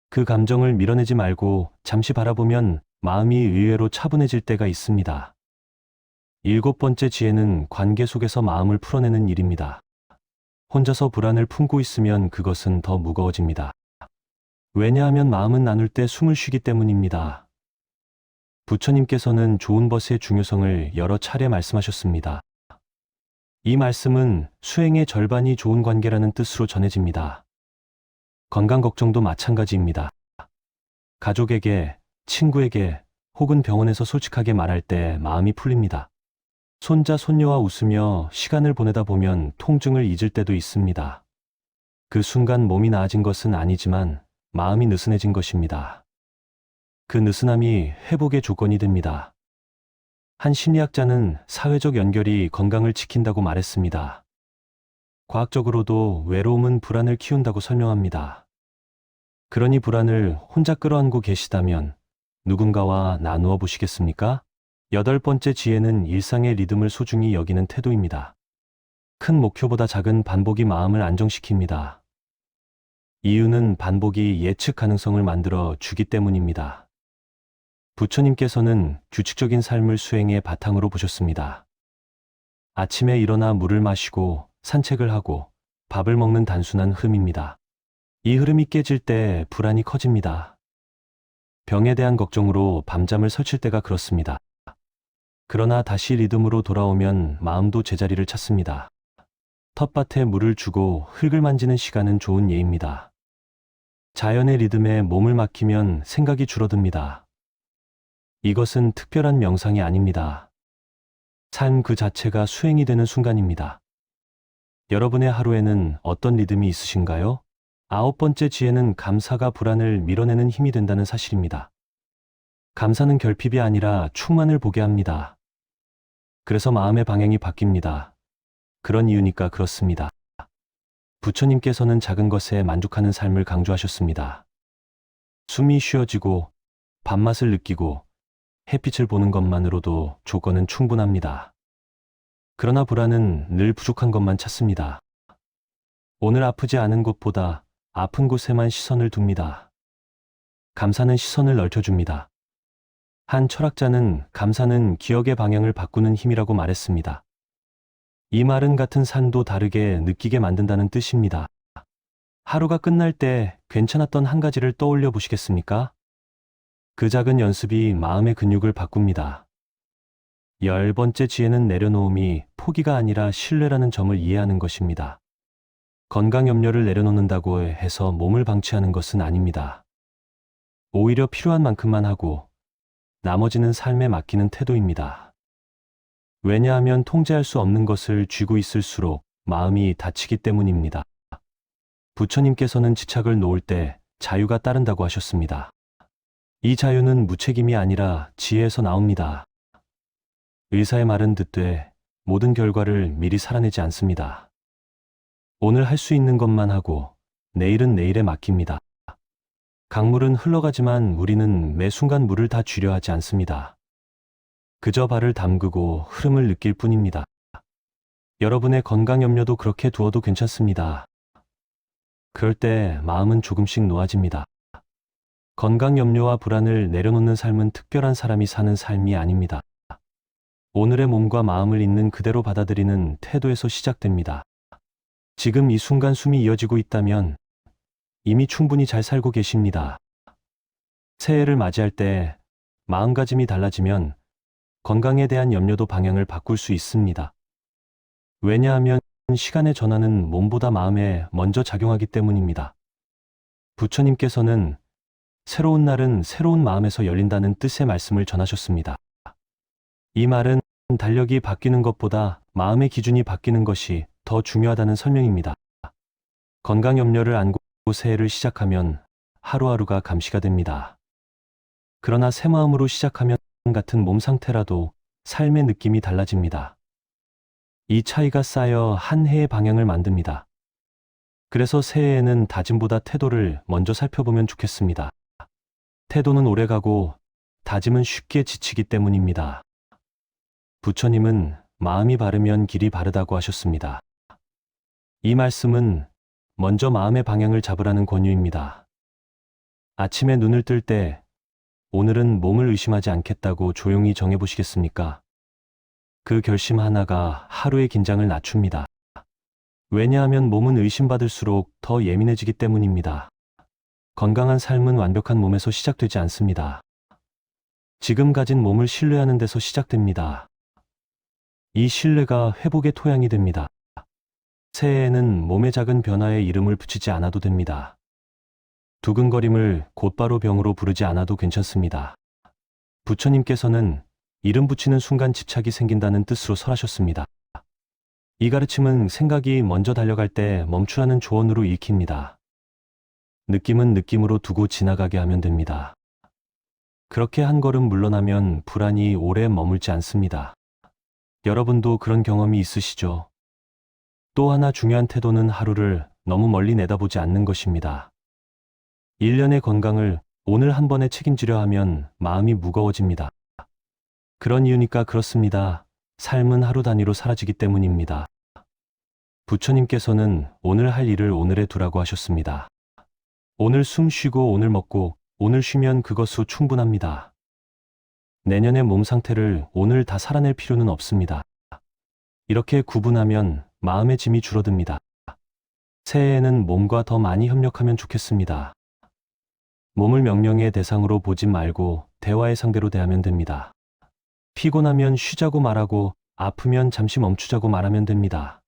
그 감정을 밀어내지 말고 잠시 바라보면 마음이 의외로 차분해질 때가 있습니다. 7번째 지혜는 관계 속에서 마음을 풀어내는 일입니다. 혼자서 불안을 품고 있으면 그것은 더 무거워집니다. 왜냐하면 마음은 나눌 때 숨을 쉬기 때문입니다. 부처님께서는 좋은 벗의 중요성을 여러 차례 말씀하셨습니다. 이 말씀은 수행의 절반이 좋은 관계라는 뜻으로 전해집니다. 건강 걱정도 마찬가지입니다. 가족에게, 친구에게 혹은 병원에서 솔직하게 말할 때 마음이 풀립니다. 손자, 손녀와 웃으며 시간을 보내다 보면 통증을 잊을 때도 있습니다. 그 순간 몸이 나아진 것은 아니지만 마음이 느슨해진 것입니다. 그 느슨함이 회복의 조건이 됩니다. 한 심리학자는 사회적 연결이 건강을 지킨다고 말했습니다. 과학적으로도 외로움은 불안을 키운다고 설명합니다. 그러니 불안을 혼자 끌어안고 계시다면 누군가와 나누어 보시겠습니까? 8번째 지혜는 일상의 리듬을 소중히 여기는 태도입니다. 큰 목표보다 작은 반복이 마음을 안정시킵니다. 이유는 반복이 예측 가능성을 만들어 주기 때문입니다. 부처님께서는 규칙적인 삶을 수행의 바탕으로 보셨습니다. 아침에 일어나 물을 마시고 산책을 하고 밥을 먹는 단순한 흐름입니다. 이 흐름이 깨질 때 불안이 커집니다. 병에 대한 걱정으로 밤잠을 설칠 때가 그렇습니다. 그러나 다시 리듬으로 돌아오면 마음도 제자리를 찾습니다. 텃밭에 물을 주고 흙을 만지는 시간은 좋은 예입니다. 자연의 리듬에 몸을 맡기면 생각이 줄어듭니다. 이것은 특별한 명상이 아닙니다. 삶 그 자체가 수행이 되는 순간입니다. 여러분의 하루에는 어떤 리듬이 있으신가요? 9번째 지혜는 감사가 불안을 밀어내는 힘이 된다는 사실입니다. 감사는 결핍이 아니라 충만을 보게 합니다. 그래서 마음의 방향이 바뀝니다. 그런 이유니까 그렇습니다. 부처님께서는 작은 것에 만족하는 삶을 강조하셨습니다. 숨이 쉬어지고 밥맛을 느끼고 햇빛을 보는 것만으로도 조건은 충분합니다. 그러나 불안은 늘 부족한 것만 찾습니다. 오늘 아프지 않은 곳보다 아픈 곳에만 시선을 둡니다. 감사는 시선을 넓혀줍니다. 한 철학자는 감사는 기억의 방향을 바꾸는 힘이라고 말했습니다. 이 말은 같은 산도 다르게 느끼게 만든다는 뜻입니다. 하루가 끝날 때 괜찮았던 한 가지를 떠올려 보시겠습니까? 그 작은 연습이 마음의 근육을 바꿉니다. 10번째 지혜는 내려놓음이 포기가 아니라 신뢰라는 점을 이해하는 것입니다. 건강 염려를 내려놓는다고 해서 몸을 방치하는 것은 아닙니다. 오히려 필요한 만큼만 하고 나머지는 삶에 맡기는 태도입니다. 왜냐하면 통제할 수 없는 것을 쥐고 있을수록 마음이 다치기 때문입니다. 부처님께서는 집착을 놓을 때 자유가 따른다고 하셨습니다. 이 자유는 무책임이 아니라 지혜에서 나옵니다. 의사의 말은 듣되 모든 결과를 미리 살아내지 않습니다. 오늘 할 수 있는 것만 하고 내일은 내일에 맡깁니다. 강물은 흘러가지만 우리는 매 순간 물을 다 쥐려 하지 않습니다. 그저 발을 담그고 흐름을 느낄 뿐입니다. 여러분의 건강 염려도 그렇게 두어도 괜찮습니다. 그럴 때 마음은 조금씩 놓아집니다. 건강 염려와 불안을 내려놓는 삶은 특별한 사람이 사는 삶이 아닙니다. 오늘의 몸과 마음을 있는 그대로 받아들이는 태도에서 시작됩니다. 지금 이 순간 숨이 이어지고 있다면 이미 충분히 잘 살고 계십니다. 새해를 맞이할 때 마음가짐이 달라지면 건강에 대한 염려도 방향을 바꿀 수 있습니다. 왜냐하면 시간의 전환은 몸보다 마음에 먼저 작용하기 때문입니다. 부처님께서는 새로운 날은 새로운 마음에서 열린다는 뜻의 말씀을 전하셨습니다. 이 말은 달력이 바뀌는 것보다 마음의 기준이 바뀌는 것이 더 중요하다는 설명입니다. 건강 염려를 안고 새해를 시작하면 하루하루가 감시가 됩니다. 그러나 새 마음으로 시작하면 같은 몸 상태라도 삶의 느낌이 달라집니다. 이 차이가 쌓여 한 해의 방향을 만듭니다. 그래서 새해에는 다짐보다 태도를 먼저 살펴보면 좋겠습니다. 태도는 오래가고 다짐은 쉽게 지치기 때문입니다. 부처님은 마음이 바르면 길이 바르다고 하셨습니다. 이 말씀은 먼저 마음의 방향을 잡으라는 권유입니다. 아침에 눈을 뜰 때 오늘은 몸을 의심하지 않겠다고 조용히 정해보시겠습니까? 그 결심 하나가 하루의 긴장을 낮춥니다. 왜냐하면 몸은 의심받을수록 더 예민해지기 때문입니다. 건강한 삶은 완벽한 몸에서 시작되지 않습니다. 지금 가진 몸을 신뢰하는 데서 시작됩니다. 이 신뢰가 회복의 토양이 됩니다. 새해에는 몸의 작은 변화에 이름을 붙이지 않아도 됩니다. 두근거림을 곧바로 병으로 부르지 않아도 괜찮습니다. 부처님께서는 이름 붙이는 순간 집착이 생긴다는 뜻으로 설하셨습니다. 이 가르침은 생각이 먼저 달려갈 때 멈추라는 조언으로 읽힙니다. 느낌은 느낌으로 두고 지나가게 하면 됩니다. 그렇게 한 걸음 물러나면 불안이 오래 머물지 않습니다. 여러분도 그런 경험이 있으시죠? 또 하나 중요한 태도는 하루를 너무 멀리 내다보지 않는 것입니다. 1년의 건강을 오늘 한 번에 책임지려 하면 마음이 무거워집니다. 그런 이유니까 그렇습니다. 삶은 하루 단위로 사라지기 때문입니다. 부처님께서는 오늘 할 일을 오늘에 두라고 하셨습니다. 오늘 숨 쉬고 오늘 먹고 오늘 쉬면 그것으로 충분합니다. 내년의 몸 상태를 오늘 다 살아낼 필요는 없습니다. 이렇게 구분하면 마음의 짐이 줄어듭니다. 새해에는 몸과 더 많이 협력하면 좋겠습니다. 몸을 명령의 대상으로 보지 말고 대화의 상대로 대하면 됩니다. 피곤하면 쉬자고 말하고 아프면 잠시 멈추자고 말하면 됩니다.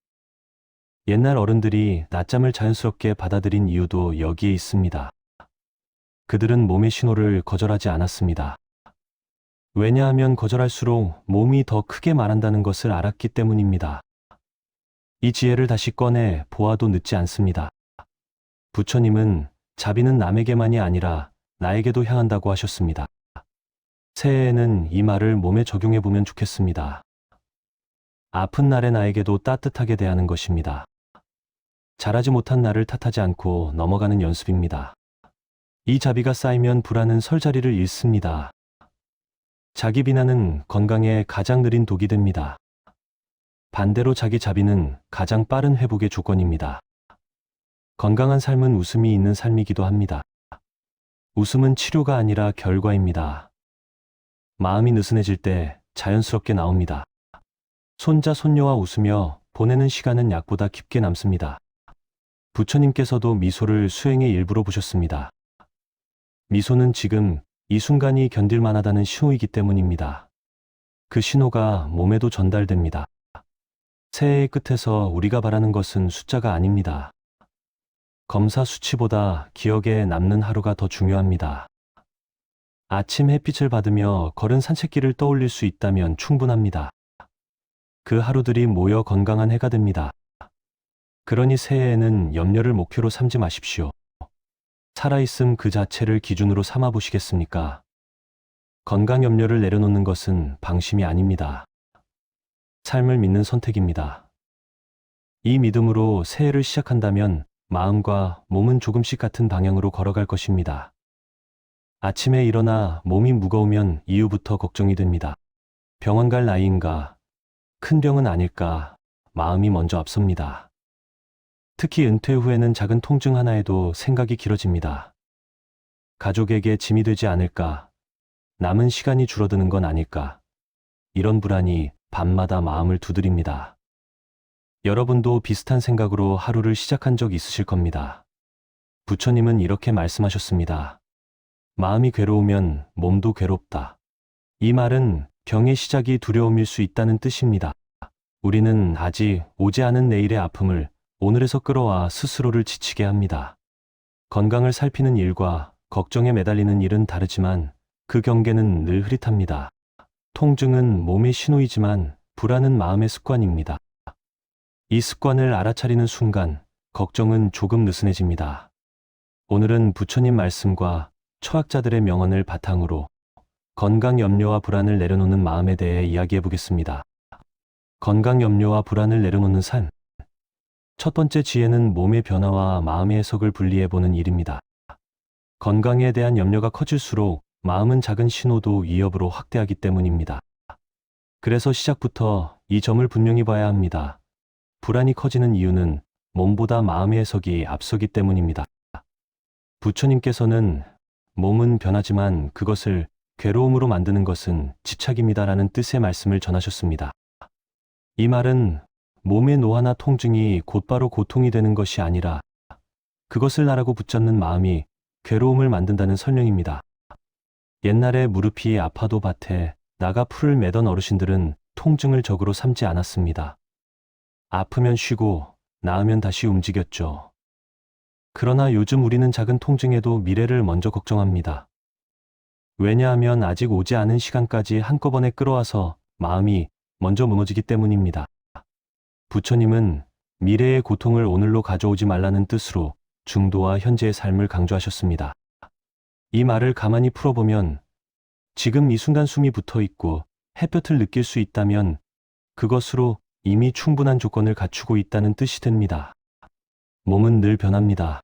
옛날 어른들이 낮잠을 자연스럽게 받아들인 이유도 여기에 있습니다. 그들은 몸의 신호를 거절하지 않았습니다. 왜냐하면 거절할수록 몸이 더 크게 말한다는 것을 알았기 때문입니다. 이 지혜를 다시 꺼내 보아도 늦지 않습니다. 부처님은 자비는 남에게만이 아니라 나에게도 향한다고 하셨습니다. 새해에는 이 말을 몸에 적용해보면 좋겠습니다. 아픈 날의 나에게도 따뜻하게 대하는 것입니다. 잘하지 못한 나를 탓하지 않고 넘어가는 연습입니다. 이 자비가 쌓이면 불안은 설 자리를 잃습니다. 자기 비난은 건강에 가장 느린 독이 됩니다. 반대로 자기 자비는 가장 빠른 회복의 조건입니다. 건강한 삶은 웃음이 있는 삶이기도 합니다. 웃음은 치료가 아니라 결과입니다. 마음이 느슨해질 때 자연스럽게 나옵니다. 손자, 손녀와 웃으며 보내는 시간은 약보다 깊게 남습니다. 부처님께서도 미소를 수행의 일부로 보셨습니다. 미소는 지금 이 순간이 견딜만하다는 신호이기 때문입니다. 그 신호가 몸에도 전달됩니다. 새해의 끝에서 우리가 바라는 것은 숫자가 아닙니다. 검사 수치보다 기억에 남는 하루가 더 중요합니다. 아침 햇빛을 받으며 걸은 산책길을 떠올릴 수 있다면 충분합니다. 그 하루들이 모여 건강한 해가 됩니다. 그러니 새해에는 염려를 목표로 삼지 마십시오. 살아있음 그 자체를 기준으로 삼아 보시겠습니까? 건강 염려를 내려놓는 것은 방심이 아닙니다. 삶을 믿는 선택입니다. 이 믿음으로 새해를 시작한다면 마음과 몸은 조금씩 같은 방향으로 걸어갈 것입니다. 아침에 일어나 몸이 무거우면 이후부터 걱정이 됩니다. 병원 갈 나이인가? 큰 병은 아닐까? 마음이 먼저 앞섭니다. 특히 은퇴 후에는 작은 통증 하나에도 생각이 길어집니다. 가족에게 짐이 되지 않을까? 남은 시간이 줄어드는 건 아닐까? 이런 불안이 밤마다 마음을 두드립니다. 여러분도 비슷한 생각으로 하루를 시작한 적 있으실 겁니다. 부처님은 이렇게 말씀하셨습니다. 마음이 괴로우면 몸도 괴롭다. 이 말은 병의 시작이 두려움일 수 있다는 뜻입니다. 우리는 아직 오지 않은 내일의 아픔을 오늘에서 끌어와 스스로를 지치게 합니다. 건강을 살피는 일과 걱정에 매달리는 일은 다르지만 그 경계는 늘 흐릿합니다. 통증은 몸의 신호이지만 불안은 마음의 습관입니다. 이 습관을 알아차리는 순간 걱정은 조금 느슨해집니다. 오늘은 부처님 말씀과 철학자들의 명언을 바탕으로 건강 염려와 불안을 내려놓는 마음에 대해 이야기해 보겠습니다. 건강 염려와 불안을 내려놓는 삶. 첫 번째 지혜는 몸의 변화와 마음의 해석을 분리해 보는 일입니다. 건강에 대한 염려가 커질수록 마음은 작은 신호도 위협으로 확대하기 때문입니다. 그래서 시작부터 이 점을 분명히 봐야 합니다. 불안이 커지는 이유는 몸보다 마음의 해석이 앞서기 때문입니다. 부처님께서는 몸은 변하지만 그것을 괴로움으로 만드는 것은 집착입니다라는 뜻의 말씀을 전하셨습니다. 이 말은 몸의 노화나 통증이 곧바로 고통이 되는 것이 아니라 그것을 나라고 붙잡는 마음이 괴로움을 만든다는 설명입니다. 옛날에 무릎이 아파도 밭에 나가 풀을 매던 어르신들은 통증을 적으로 삼지 않았습니다. 아프면 쉬고 나으면 다시 움직였죠. 그러나 요즘 우리는 작은 통증에도 미래를 먼저 걱정합니다. 왜냐하면 아직 오지 않은 시간까지 한꺼번에 끌어와서 마음이 먼저 무너지기 때문입니다. 부처님은 미래의 고통을 오늘로 가져오지 말라는 뜻으로 중도와 현재의 삶을 강조하셨습니다. 이 말을 가만히 풀어보면 지금 이 순간 숨이 붙어 있고 햇볕을 느낄 수 있다면 그것으로 이미 충분한 조건을 갖추고 있다는 뜻이 됩니다. 몸은 늘 변합니다.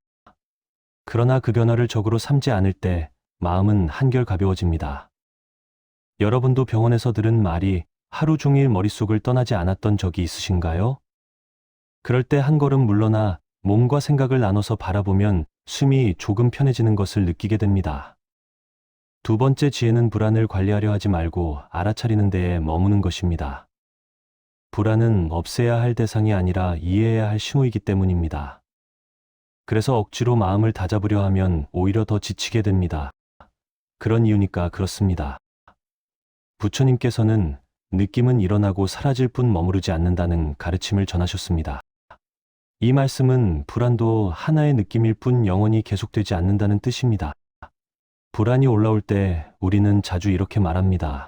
그러나 그 변화를 적으로 삼지 않을 때 마음은 한결 가벼워집니다. 여러분도 병원에서 들은 말이 하루 종일 머릿속을 떠나지 않았던 적이 있으신가요? 그럴 때 한 걸음 물러나 몸과 생각을 나눠서 바라보면 숨이 조금 편해지는 것을 느끼게 됩니다. 두 번째 지혜는 불안을 관리하려 하지 말고 알아차리는 데에 머무는 것입니다. 불안은 없애야 할 대상이 아니라 이해해야 할 신호이기 때문입니다. 그래서 억지로 마음을 다잡으려 하면 오히려 더 지치게 됩니다. 그런 이유니까 그렇습니다. 부처님께서는 느낌은 일어나고 사라질 뿐 머무르지 않는다는 가르침을 전하셨습니다. 이 말씀은 불안도 하나의 느낌일 뿐 영원히 계속되지 않는다는 뜻입니다. 불안이 올라올 때 우리는 자주 이렇게 말합니다.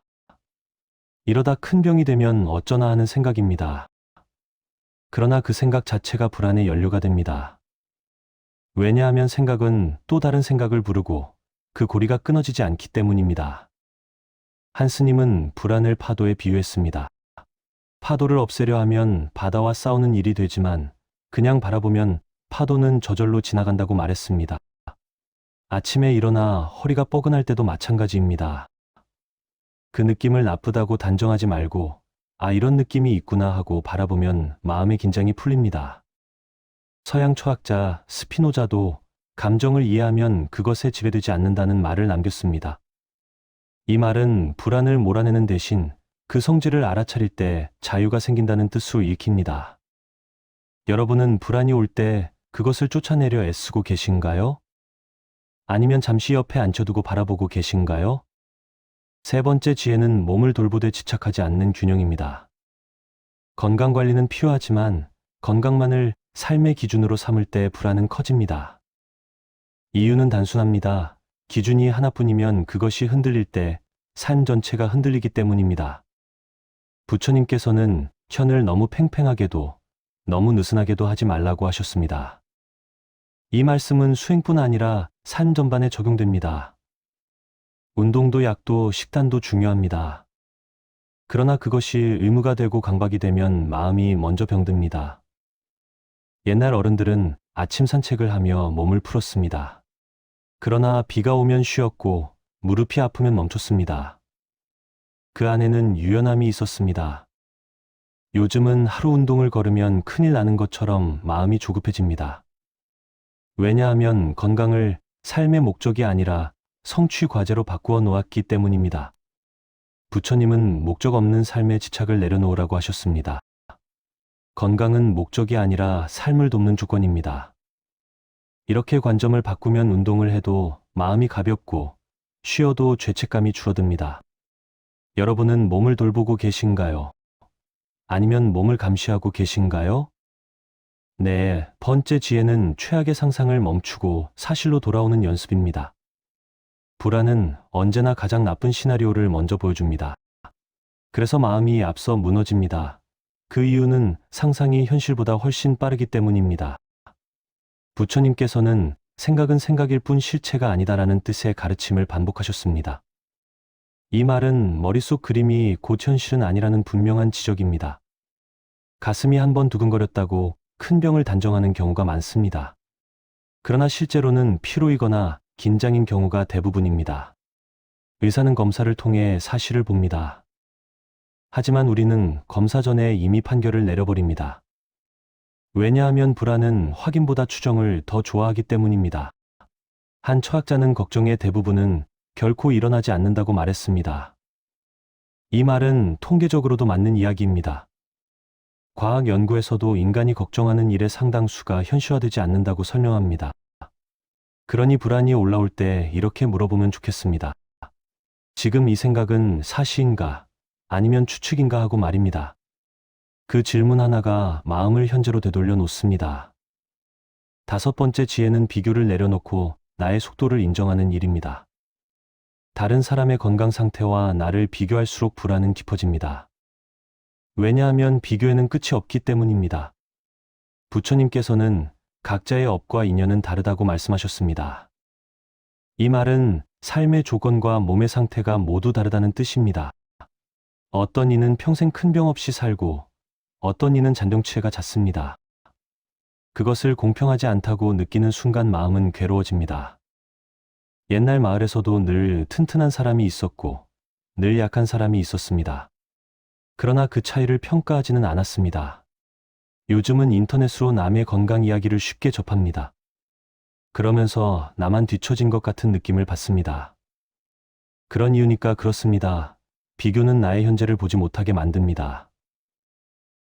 이러다 큰 병이 되면 어쩌나 하는 생각입니다. 그러나 그 생각 자체가 불안의 연료가 됩니다. 왜냐하면 생각은 또 다른 생각을 부르고 그 고리가 끊어지지 않기 때문입니다. 한 스님은 불안을 파도에 비유했습니다. 파도를 없애려 하면 바다와 싸우는 일이 되지만 그냥 바라보면 파도는 저절로 지나간다고 말했습니다. 아침에 일어나 허리가 뻐근할 때도 마찬가지입니다. 그 느낌을 나쁘다고 단정하지 말고 아, 이런 느낌이 있구나 하고 바라보면 마음의 긴장이 풀립니다. 서양 철학자 스피노자도 감정을 이해하면 그것에 지배되지 않는다는 말을 남겼습니다. 이 말은 불안을 몰아내는 대신 그 성질을 알아차릴 때 자유가 생긴다는 뜻으로 읽힙니다. 여러분은 불안이 올 때 그것을 쫓아내려 애쓰고 계신가요? 아니면 잠시 옆에 앉혀두고 바라보고 계신가요? 세 번째 지혜는 몸을 돌보되 집착하지 않는 균형입니다. 건강관리는 필요하지만 건강만을 삶의 기준으로 삼을 때 불안은 커집니다. 이유는 단순합니다. 기준이 하나뿐이면 그것이 흔들릴 때 삶 전체가 흔들리기 때문입니다. 부처님께서는 현을 너무 팽팽하게도 너무 느슨하게도 하지 말라고 하셨습니다. 이 말씀은 수행뿐 아니라 삶 전반에 적용됩니다. 운동도 약도 식단도 중요합니다. 그러나 그것이 의무가 되고 강박이 되면 마음이 먼저 병듭니다. 옛날 어른들은 아침 산책을 하며 몸을 풀었습니다. 그러나 비가 오면 쉬었고 무릎이 아프면 멈췄습니다. 그 안에는 유연함이 있었습니다. 요즘은 하루 운동을 걸으면 큰일 나는 것처럼 마음이 조급해집니다. 왜냐하면 건강을 삶의 목적이 아니라 성취 과제로 바꾸어 놓았기 때문입니다. 부처님은 목적 없는 삶에 집착을 내려놓으라고 하셨습니다. 건강은 목적이 아니라 삶을 돕는 조건입니다. 이렇게 관점을 바꾸면 운동을 해도 마음이 가볍고 쉬어도 죄책감이 줄어듭니다. 여러분은 몸을 돌보고 계신가요? 아니면 몸을 감시하고 계신가요? 네, 번째 지혜는 최악의 상상을 멈추고 사실로 돌아오는 연습입니다. 불안은 언제나 가장 나쁜 시나리오를 먼저 보여줍니다. 그래서 마음이 앞서 무너집니다. 그 이유는 상상이 현실보다 훨씬 빠르기 때문입니다. 부처님께서는 생각은 생각일 뿐 실체가 아니다라는 뜻의 가르침을 반복하셨습니다. 이 말은 머릿속 그림이 곧 현실은 아니라는 분명한 지적입니다. 가슴이 한번 두근거렸다고 큰 병을 단정하는 경우가 많습니다. 그러나 실제로는 피로이거나 긴장인 경우가 대부분입니다. 의사는 검사를 통해 사실을 봅니다. 하지만 우리는 검사 전에 이미 판결을 내려버립니다. 왜냐하면 불안은 확인보다 추정을 더 좋아하기 때문입니다. 한 철학자는 걱정의 대부분은 결코 일어나지 않는다고 말했습니다. 이 말은 통계적으로도 맞는 이야기입니다. 과학 연구에서도 인간이 걱정하는 일의 상당수가 현실화되지 않는다고 설명합니다. 그러니 불안이 올라올 때 이렇게 물어보면 좋겠습니다. 지금 이 생각은 사실인가 아니면 추측인가 하고 말입니다. 그 질문 하나가 마음을 현재로 되돌려 놓습니다. 다섯 번째 지혜는 비교를 내려놓고 나의 속도를 인정하는 일입니다. 다른 사람의 건강 상태와 나를 비교할수록 불안은 깊어집니다. 왜냐하면 비교에는 끝이 없기 때문입니다. 부처님께서는 각자의 업과 인연은 다르다고 말씀하셨습니다. 이 말은 삶의 조건과 몸의 상태가 모두 다르다는 뜻입니다. 어떤 이는 평생 큰 병 없이 살고 어떤 이는 잔병치레가 잦습니다. 그것을 공평하지 않다고 느끼는 순간 마음은 괴로워집니다. 옛날 마을에서도 늘 튼튼한 사람이 있었고 늘 약한 사람이 있었습니다. 그러나 그 차이를 평가하지는 않았습니다. 요즘은 인터넷으로 남의 건강 이야기를 쉽게 접합니다. 그러면서 나만 뒤처진 것 같은 느낌을 받습니다. 그런 이유니까 그렇습니다. 비교는 나의 현재를 보지 못하게 만듭니다.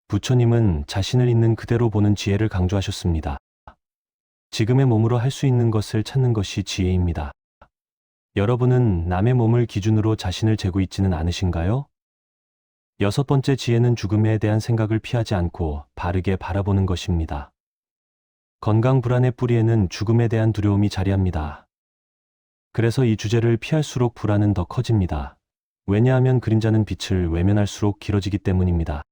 부처님은 자신을 있는 그대로 보는 지혜를 강조하셨습니다. 지금의 몸으로 할 수 있는 것을 찾는 것이 지혜입니다. 여러분은 남의 몸을 기준으로 자신을 재고 있지는 않으신가요? 여섯 번째 지혜는 죽음에 대한 생각을 피하지 않고 바르게 바라보는 것입니다. 건강 불안의 뿌리에는 죽음에 대한 두려움이 자리합니다. 그래서 이 주제를 피할수록 불안은 더 커집니다. 왜냐하면 그림자는 빛을 외면할수록 길어지기 때문입니다.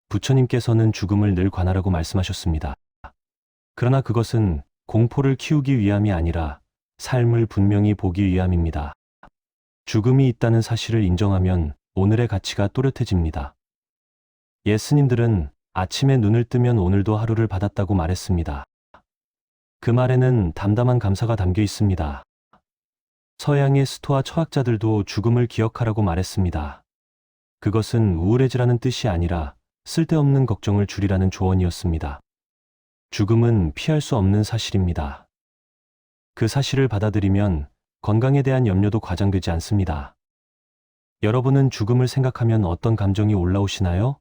부처님께서는 죽음을 늘 관하라고 말씀하셨습니다. 그러나 그것은 공포를 키우기 위함이 아니라 삶을 분명히 보기 위함입니다. 죽음이 있다는 사실을 인정하면 오늘의 가치가 또렷해집니다. 옛 스님들은 아침에 눈을 뜨면 오늘도 하루를 받았다고 말했습니다. 그 말에는 담담한 감사가 담겨 있습니다. 서양의 스토아 철학자들도 죽음을 기억하라고 말했습니다. 그것은 우울해지라는 뜻이 아니라 쓸데없는 걱정을 줄이라는 조언이었습니다. 죽음은 피할 수 없는 사실입니다. 그 사실을 받아들이면 건강에 대한 염려도 과장되지 않습니다. 여러분은 죽음을 생각하면 어떤 감정이 올라오시나요?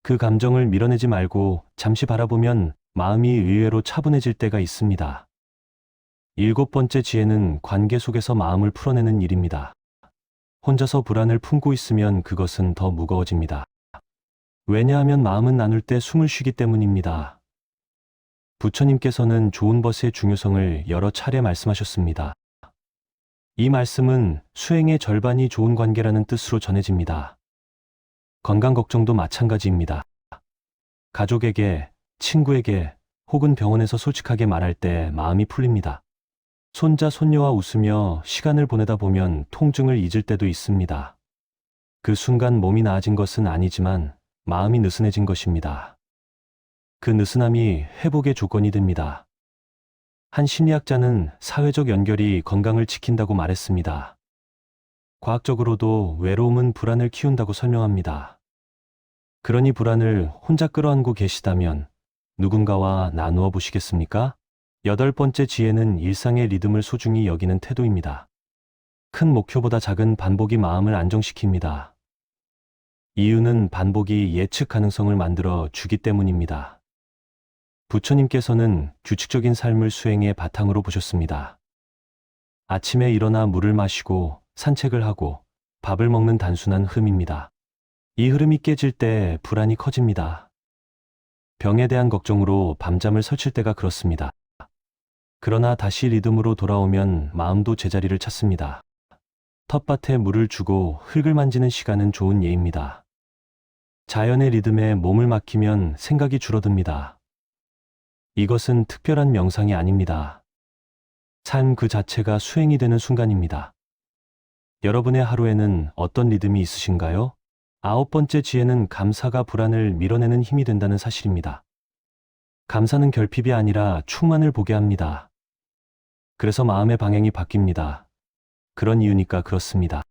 그 감정을 밀어내지 말고 잠시 바라보면 마음이 의외로 차분해질 때가 있습니다. 7번째 지혜는 관계 속에서 마음을 풀어내는 일입니다. 혼자서 불안을 품고 있으면 그것은 더 무거워집니다. 왜냐하면 마음은 나눌 때 숨을 쉬기 때문입니다. 부처님께서는 좋은 벗의 중요성을 여러 차례 말씀하셨습니다. 이 말씀은 수행의 절반이 좋은 관계라는 뜻으로 전해집니다. 건강 걱정도 마찬가지입니다. 가족에게, 친구에게 혹은 병원에서 솔직하게 말할 때 마음이 풀립니다. 손자, 손녀와 웃으며 시간을 보내다 보면 통증을 잊을 때도 있습니다. 그 순간 몸이 나아진 것은 아니지만 마음이 느슨해진 것입니다. 그 느슨함이 회복의 조건이 됩니다. 한 심리학자는 사회적 연결이 건강을 지킨다고 말했습니다. 과학적으로도 외로움은 불안을 키운다고 설명합니다. 그러니 불안을 혼자 끌어안고 계시다면 누군가와 나누어 보시겠습니까? 8번째 지혜는 일상의 리듬을 소중히 여기는 태도입니다. 큰 목표보다 작은 반복이 마음을 안정시킵니다. 이유는 반복이 예측 가능성을 만들어 주기 때문입니다. 부처님께서는 규칙적인 삶을 수행의 바탕으로 보셨습니다. 아침에 일어나 물을 마시고 산책을 하고 밥을 먹는 단순한 흐름입니다. 이 흐름이 깨질 때 불안이 커집니다. 병에 대한 걱정으로 밤잠을 설칠 때가 그렇습니다. 그러나 다시 리듬으로 돌아오면 마음도 제자리를 찾습니다. 텃밭에 물을 주고 흙을 만지는 시간은 좋은 예입니다. 자연의 리듬에 몸을 맡기면 생각이 줄어듭니다. 이것은 특별한 명상이 아닙니다. 삶 그 자체가 수행이 되는 순간입니다. 여러분의 하루에는 어떤 리듬이 있으신가요? 9번째 지혜는 감사가 불안을 밀어내는 힘이 된다는 사실입니다. 감사는 결핍이 아니라 충만을 보게 합니다. 그래서 마음의 방향이 바뀝니다. 그런 이유니까 그렇습니다.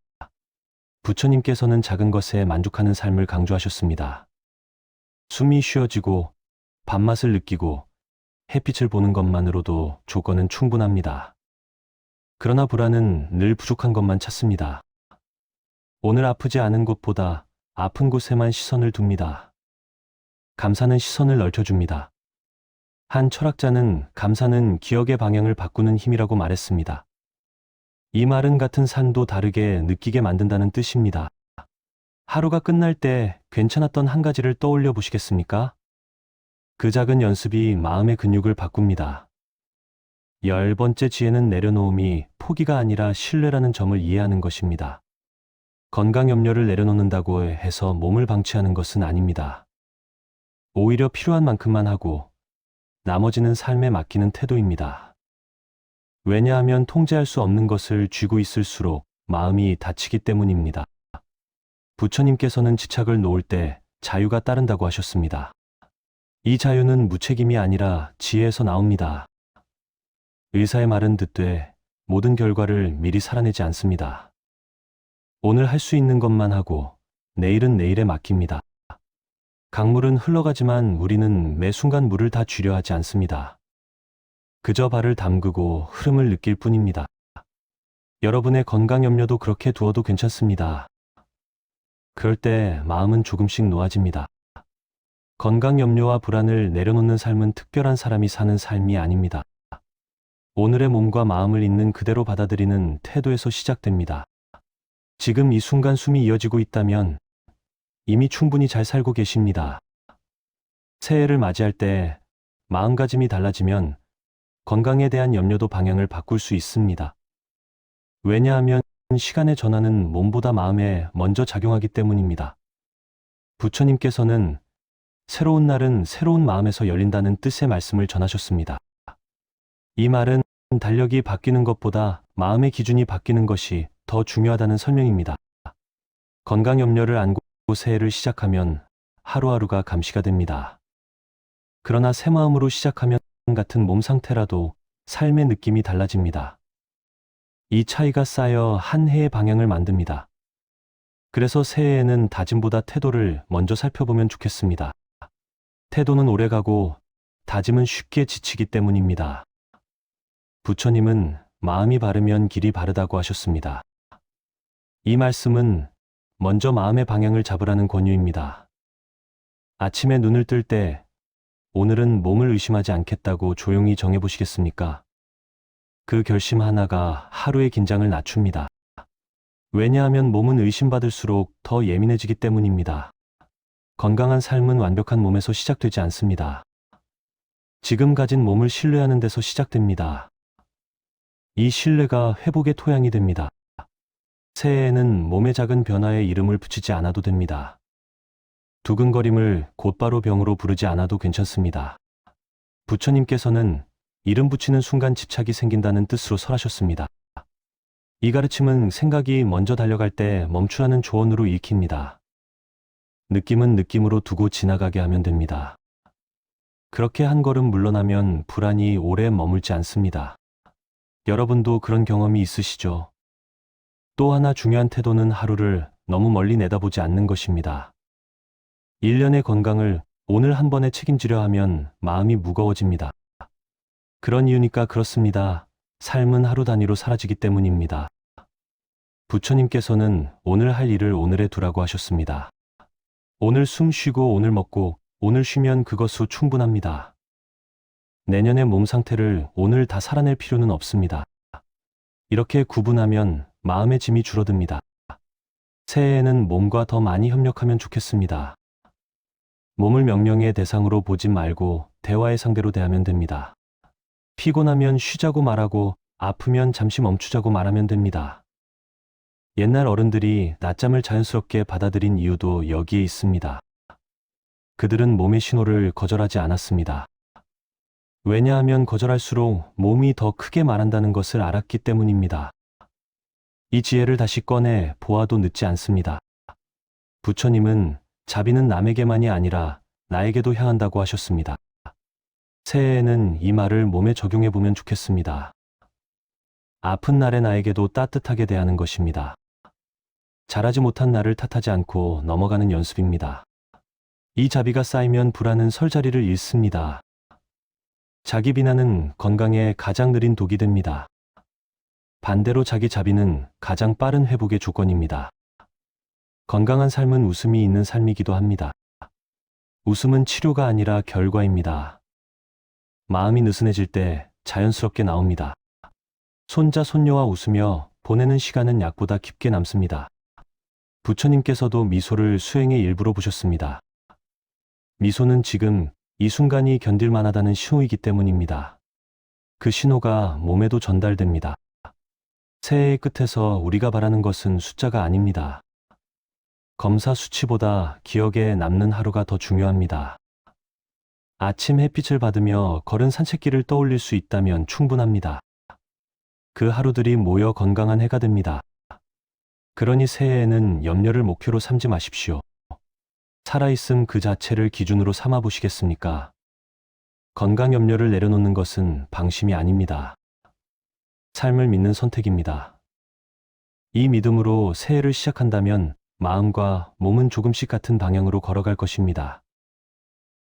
부처님께서는 작은 것에 만족하는 삶을 강조하셨습니다. 숨이 쉬어지고 밥맛을 느끼고 햇빛을 보는 것만으로도 조건은 충분합니다. 그러나 불안은 늘 부족한 것만 찾습니다. 오늘 아프지 않은 곳보다 아픈 곳에만 시선을 둡니다. 감사는 시선을 넓혀줍니다. 한 철학자는 감사는 기억의 방향을 바꾸는 힘이라고 말했습니다. 이 말은 같은 산도 다르게 느끼게 만든다는 뜻입니다. 하루가 끝날 때 괜찮았던 한 가지를 떠올려 보시겠습니까? 그 작은 연습이 마음의 근육을 바꿉니다. 10번째 지혜는 내려놓음이 포기가 아니라 신뢰라는 점을 이해하는 것입니다. 건강 염려를 내려놓는다고 해서 몸을 방치하는 것은 아닙니다. 오히려 필요한 만큼만 하고 나머지는 삶에 맡기는 태도입니다. 왜냐하면 통제할 수 없는 것을 쥐고 있을수록 마음이 다치기 때문입니다. 부처님께서는 집착을 놓을 때 자유가 따른다고 하셨습니다. 이 자유는 무책임이 아니라 지혜에서 나옵니다. 의사의 말은 듣되 모든 결과를 미리 살아내지 않습니다. 오늘 할 수 있는 것만 하고 내일은 내일에 맡깁니다. 강물은 흘러가지만 우리는 매 순간 물을 다 쥐려 하지 않습니다. 그저 발을 담그고 흐름을 느낄 뿐입니다. 여러분의 건강 염려도 그렇게 두어도 괜찮습니다. 그럴 때 마음은 조금씩 놓아집니다. 건강 염려와 불안을 내려놓는 삶은 특별한 사람이 사는 삶이 아닙니다. 오늘의 몸과 마음을 있는 그대로 받아들이는 태도에서 시작됩니다. 지금 이 순간 숨이 이어지고 있다면 이미 충분히 잘 살고 계십니다. 새해를 맞이할 때 마음가짐이 달라지면 건강에 대한 염려도 방향을 바꿀 수 있습니다. 왜냐하면 시간의 전환은 몸보다 마음에 먼저 작용하기 때문입니다. 부처님께서는 새로운 날은 새로운 마음에서 열린다는 뜻의 말씀을 전하셨습니다. 이 말은 달력이 바뀌는 것보다 마음의 기준이 바뀌는 것이 더 중요하다는 설명입니다. 건강 염려를 안고 새해를 시작하면 하루하루가 감시가 됩니다. 그러나 새 마음으로 시작하면 같은 몸 상태라도 삶의 느낌이 달라집니다. 이 차이가 쌓여 한 해의 방향을 만듭니다. 그래서 새해에는 다짐보다 태도를 먼저 살펴보면 좋겠습니다. 태도는 오래가고 다짐은 쉽게 지치기 때문입니다. 부처님은 마음이 바르면 길이 바르다고 하셨습니다. 이 말씀은 먼저 마음의 방향을 잡으라는 권유입니다. 아침에 눈을 뜰 때 오늘은 몸을 의심하지 않겠다고 조용히 정해보시겠습니까? 그 결심 하나가 하루의 긴장을 낮춥니다. 왜냐하면 몸은 의심받을수록 더 예민해지기 때문입니다. 건강한 삶은 완벽한 몸에서 시작되지 않습니다. 지금 가진 몸을 신뢰하는 데서 시작됩니다. 이 신뢰가 회복의 토양이 됩니다. 새해에는 몸의 작은 변화에 이름을 붙이지 않아도 됩니다. 두근거림을 곧바로 병으로 부르지 않아도 괜찮습니다. 부처님께서는 이름 붙이는 순간 집착이 생긴다는 뜻으로 설하셨습니다. 이 가르침은 생각이 먼저 달려갈 때 멈추라는 조언으로 읽힙니다. 느낌은 느낌으로 두고 지나가게 하면 됩니다. 그렇게 한 걸음 물러나면 불안이 오래 머물지 않습니다. 여러분도 그런 경험이 있으시죠? 또 하나 중요한 태도는 하루를 너무 멀리 내다보지 않는 것입니다. 1년의 건강을 오늘 한 번에 책임지려 하면 마음이 무거워집니다. 그런 이유니까 그렇습니다. 삶은 하루 단위로 사라지기 때문입니다. 부처님께서는 오늘 할 일을 오늘에 두라고 하셨습니다. 오늘 숨 쉬고 오늘 먹고 오늘 쉬면 그것으로 충분합니다. 내년의 몸 상태를 오늘 다 살아낼 필요는 없습니다. 이렇게 구분하면 마음의 짐이 줄어듭니다. 새해에는 몸과 더 많이 협력하면 좋겠습니다. 몸을 명령의 대상으로 보지 말고 대화의 상대로 대하면 됩니다. 피곤하면 쉬자고 말하고 아프면 잠시 멈추자고 말하면 됩니다. 옛날 어른들이 낮잠을 자연스럽게 받아들인 이유도 여기에 있습니다. 그들은 몸의 신호를 거절하지 않았습니다. 왜냐하면 거절할수록 몸이 더 크게 말한다는 것을 알았기 때문입니다. 이 지혜를 다시 꺼내 보아도 늦지 않습니다. 부처님은 자비는 남에게만이 아니라 나에게도 향한다고 하셨습니다. 새해에는 이 말을 몸에 적용해 보면 좋겠습니다. 아픈 날의 나에게도 따뜻하게 대하는 것입니다. 잘하지 못한 나를 탓하지 않고 넘어가는 연습입니다. 이 자비가 쌓이면 불안은 설 자리를 잃습니다. 자기 비난은 건강에 가장 느린 독이 됩니다. 반대로 자기 자비는 가장 빠른 회복의 조건입니다. 건강한 삶은 웃음이 있는 삶이기도 합니다. 웃음은 치료가 아니라 결과입니다. 마음이 느슨해질 때 자연스럽게 나옵니다. 손자 손녀와 웃으며 보내는 시간은 약보다 깊게 남습니다. 부처님께서도 미소를 수행의 일부로 보셨습니다. 미소는 지금 이 순간이 견딜만하다는 신호이기 때문입니다. 그 신호가 몸에도 전달됩니다. 새해의 끝에서 우리가 바라는 것은 숫자가 아닙니다. 검사 수치보다 기억에 남는 하루가 더 중요합니다. 아침 햇빛을 받으며 걸은 산책길을 떠올릴 수 있다면 충분합니다. 그 하루들이 모여 건강한 해가 됩니다. 그러니 새해에는 염려를 목표로 삼지 마십시오. 살아있음 그 자체를 기준으로 삼아 보시겠습니까? 건강 염려를 내려놓는 것은 방심이 아닙니다. 삶을 믿는 선택입니다. 이 믿음으로 새해를 시작한다면 마음과 몸은 조금씩 같은 방향으로 걸어갈 것입니다.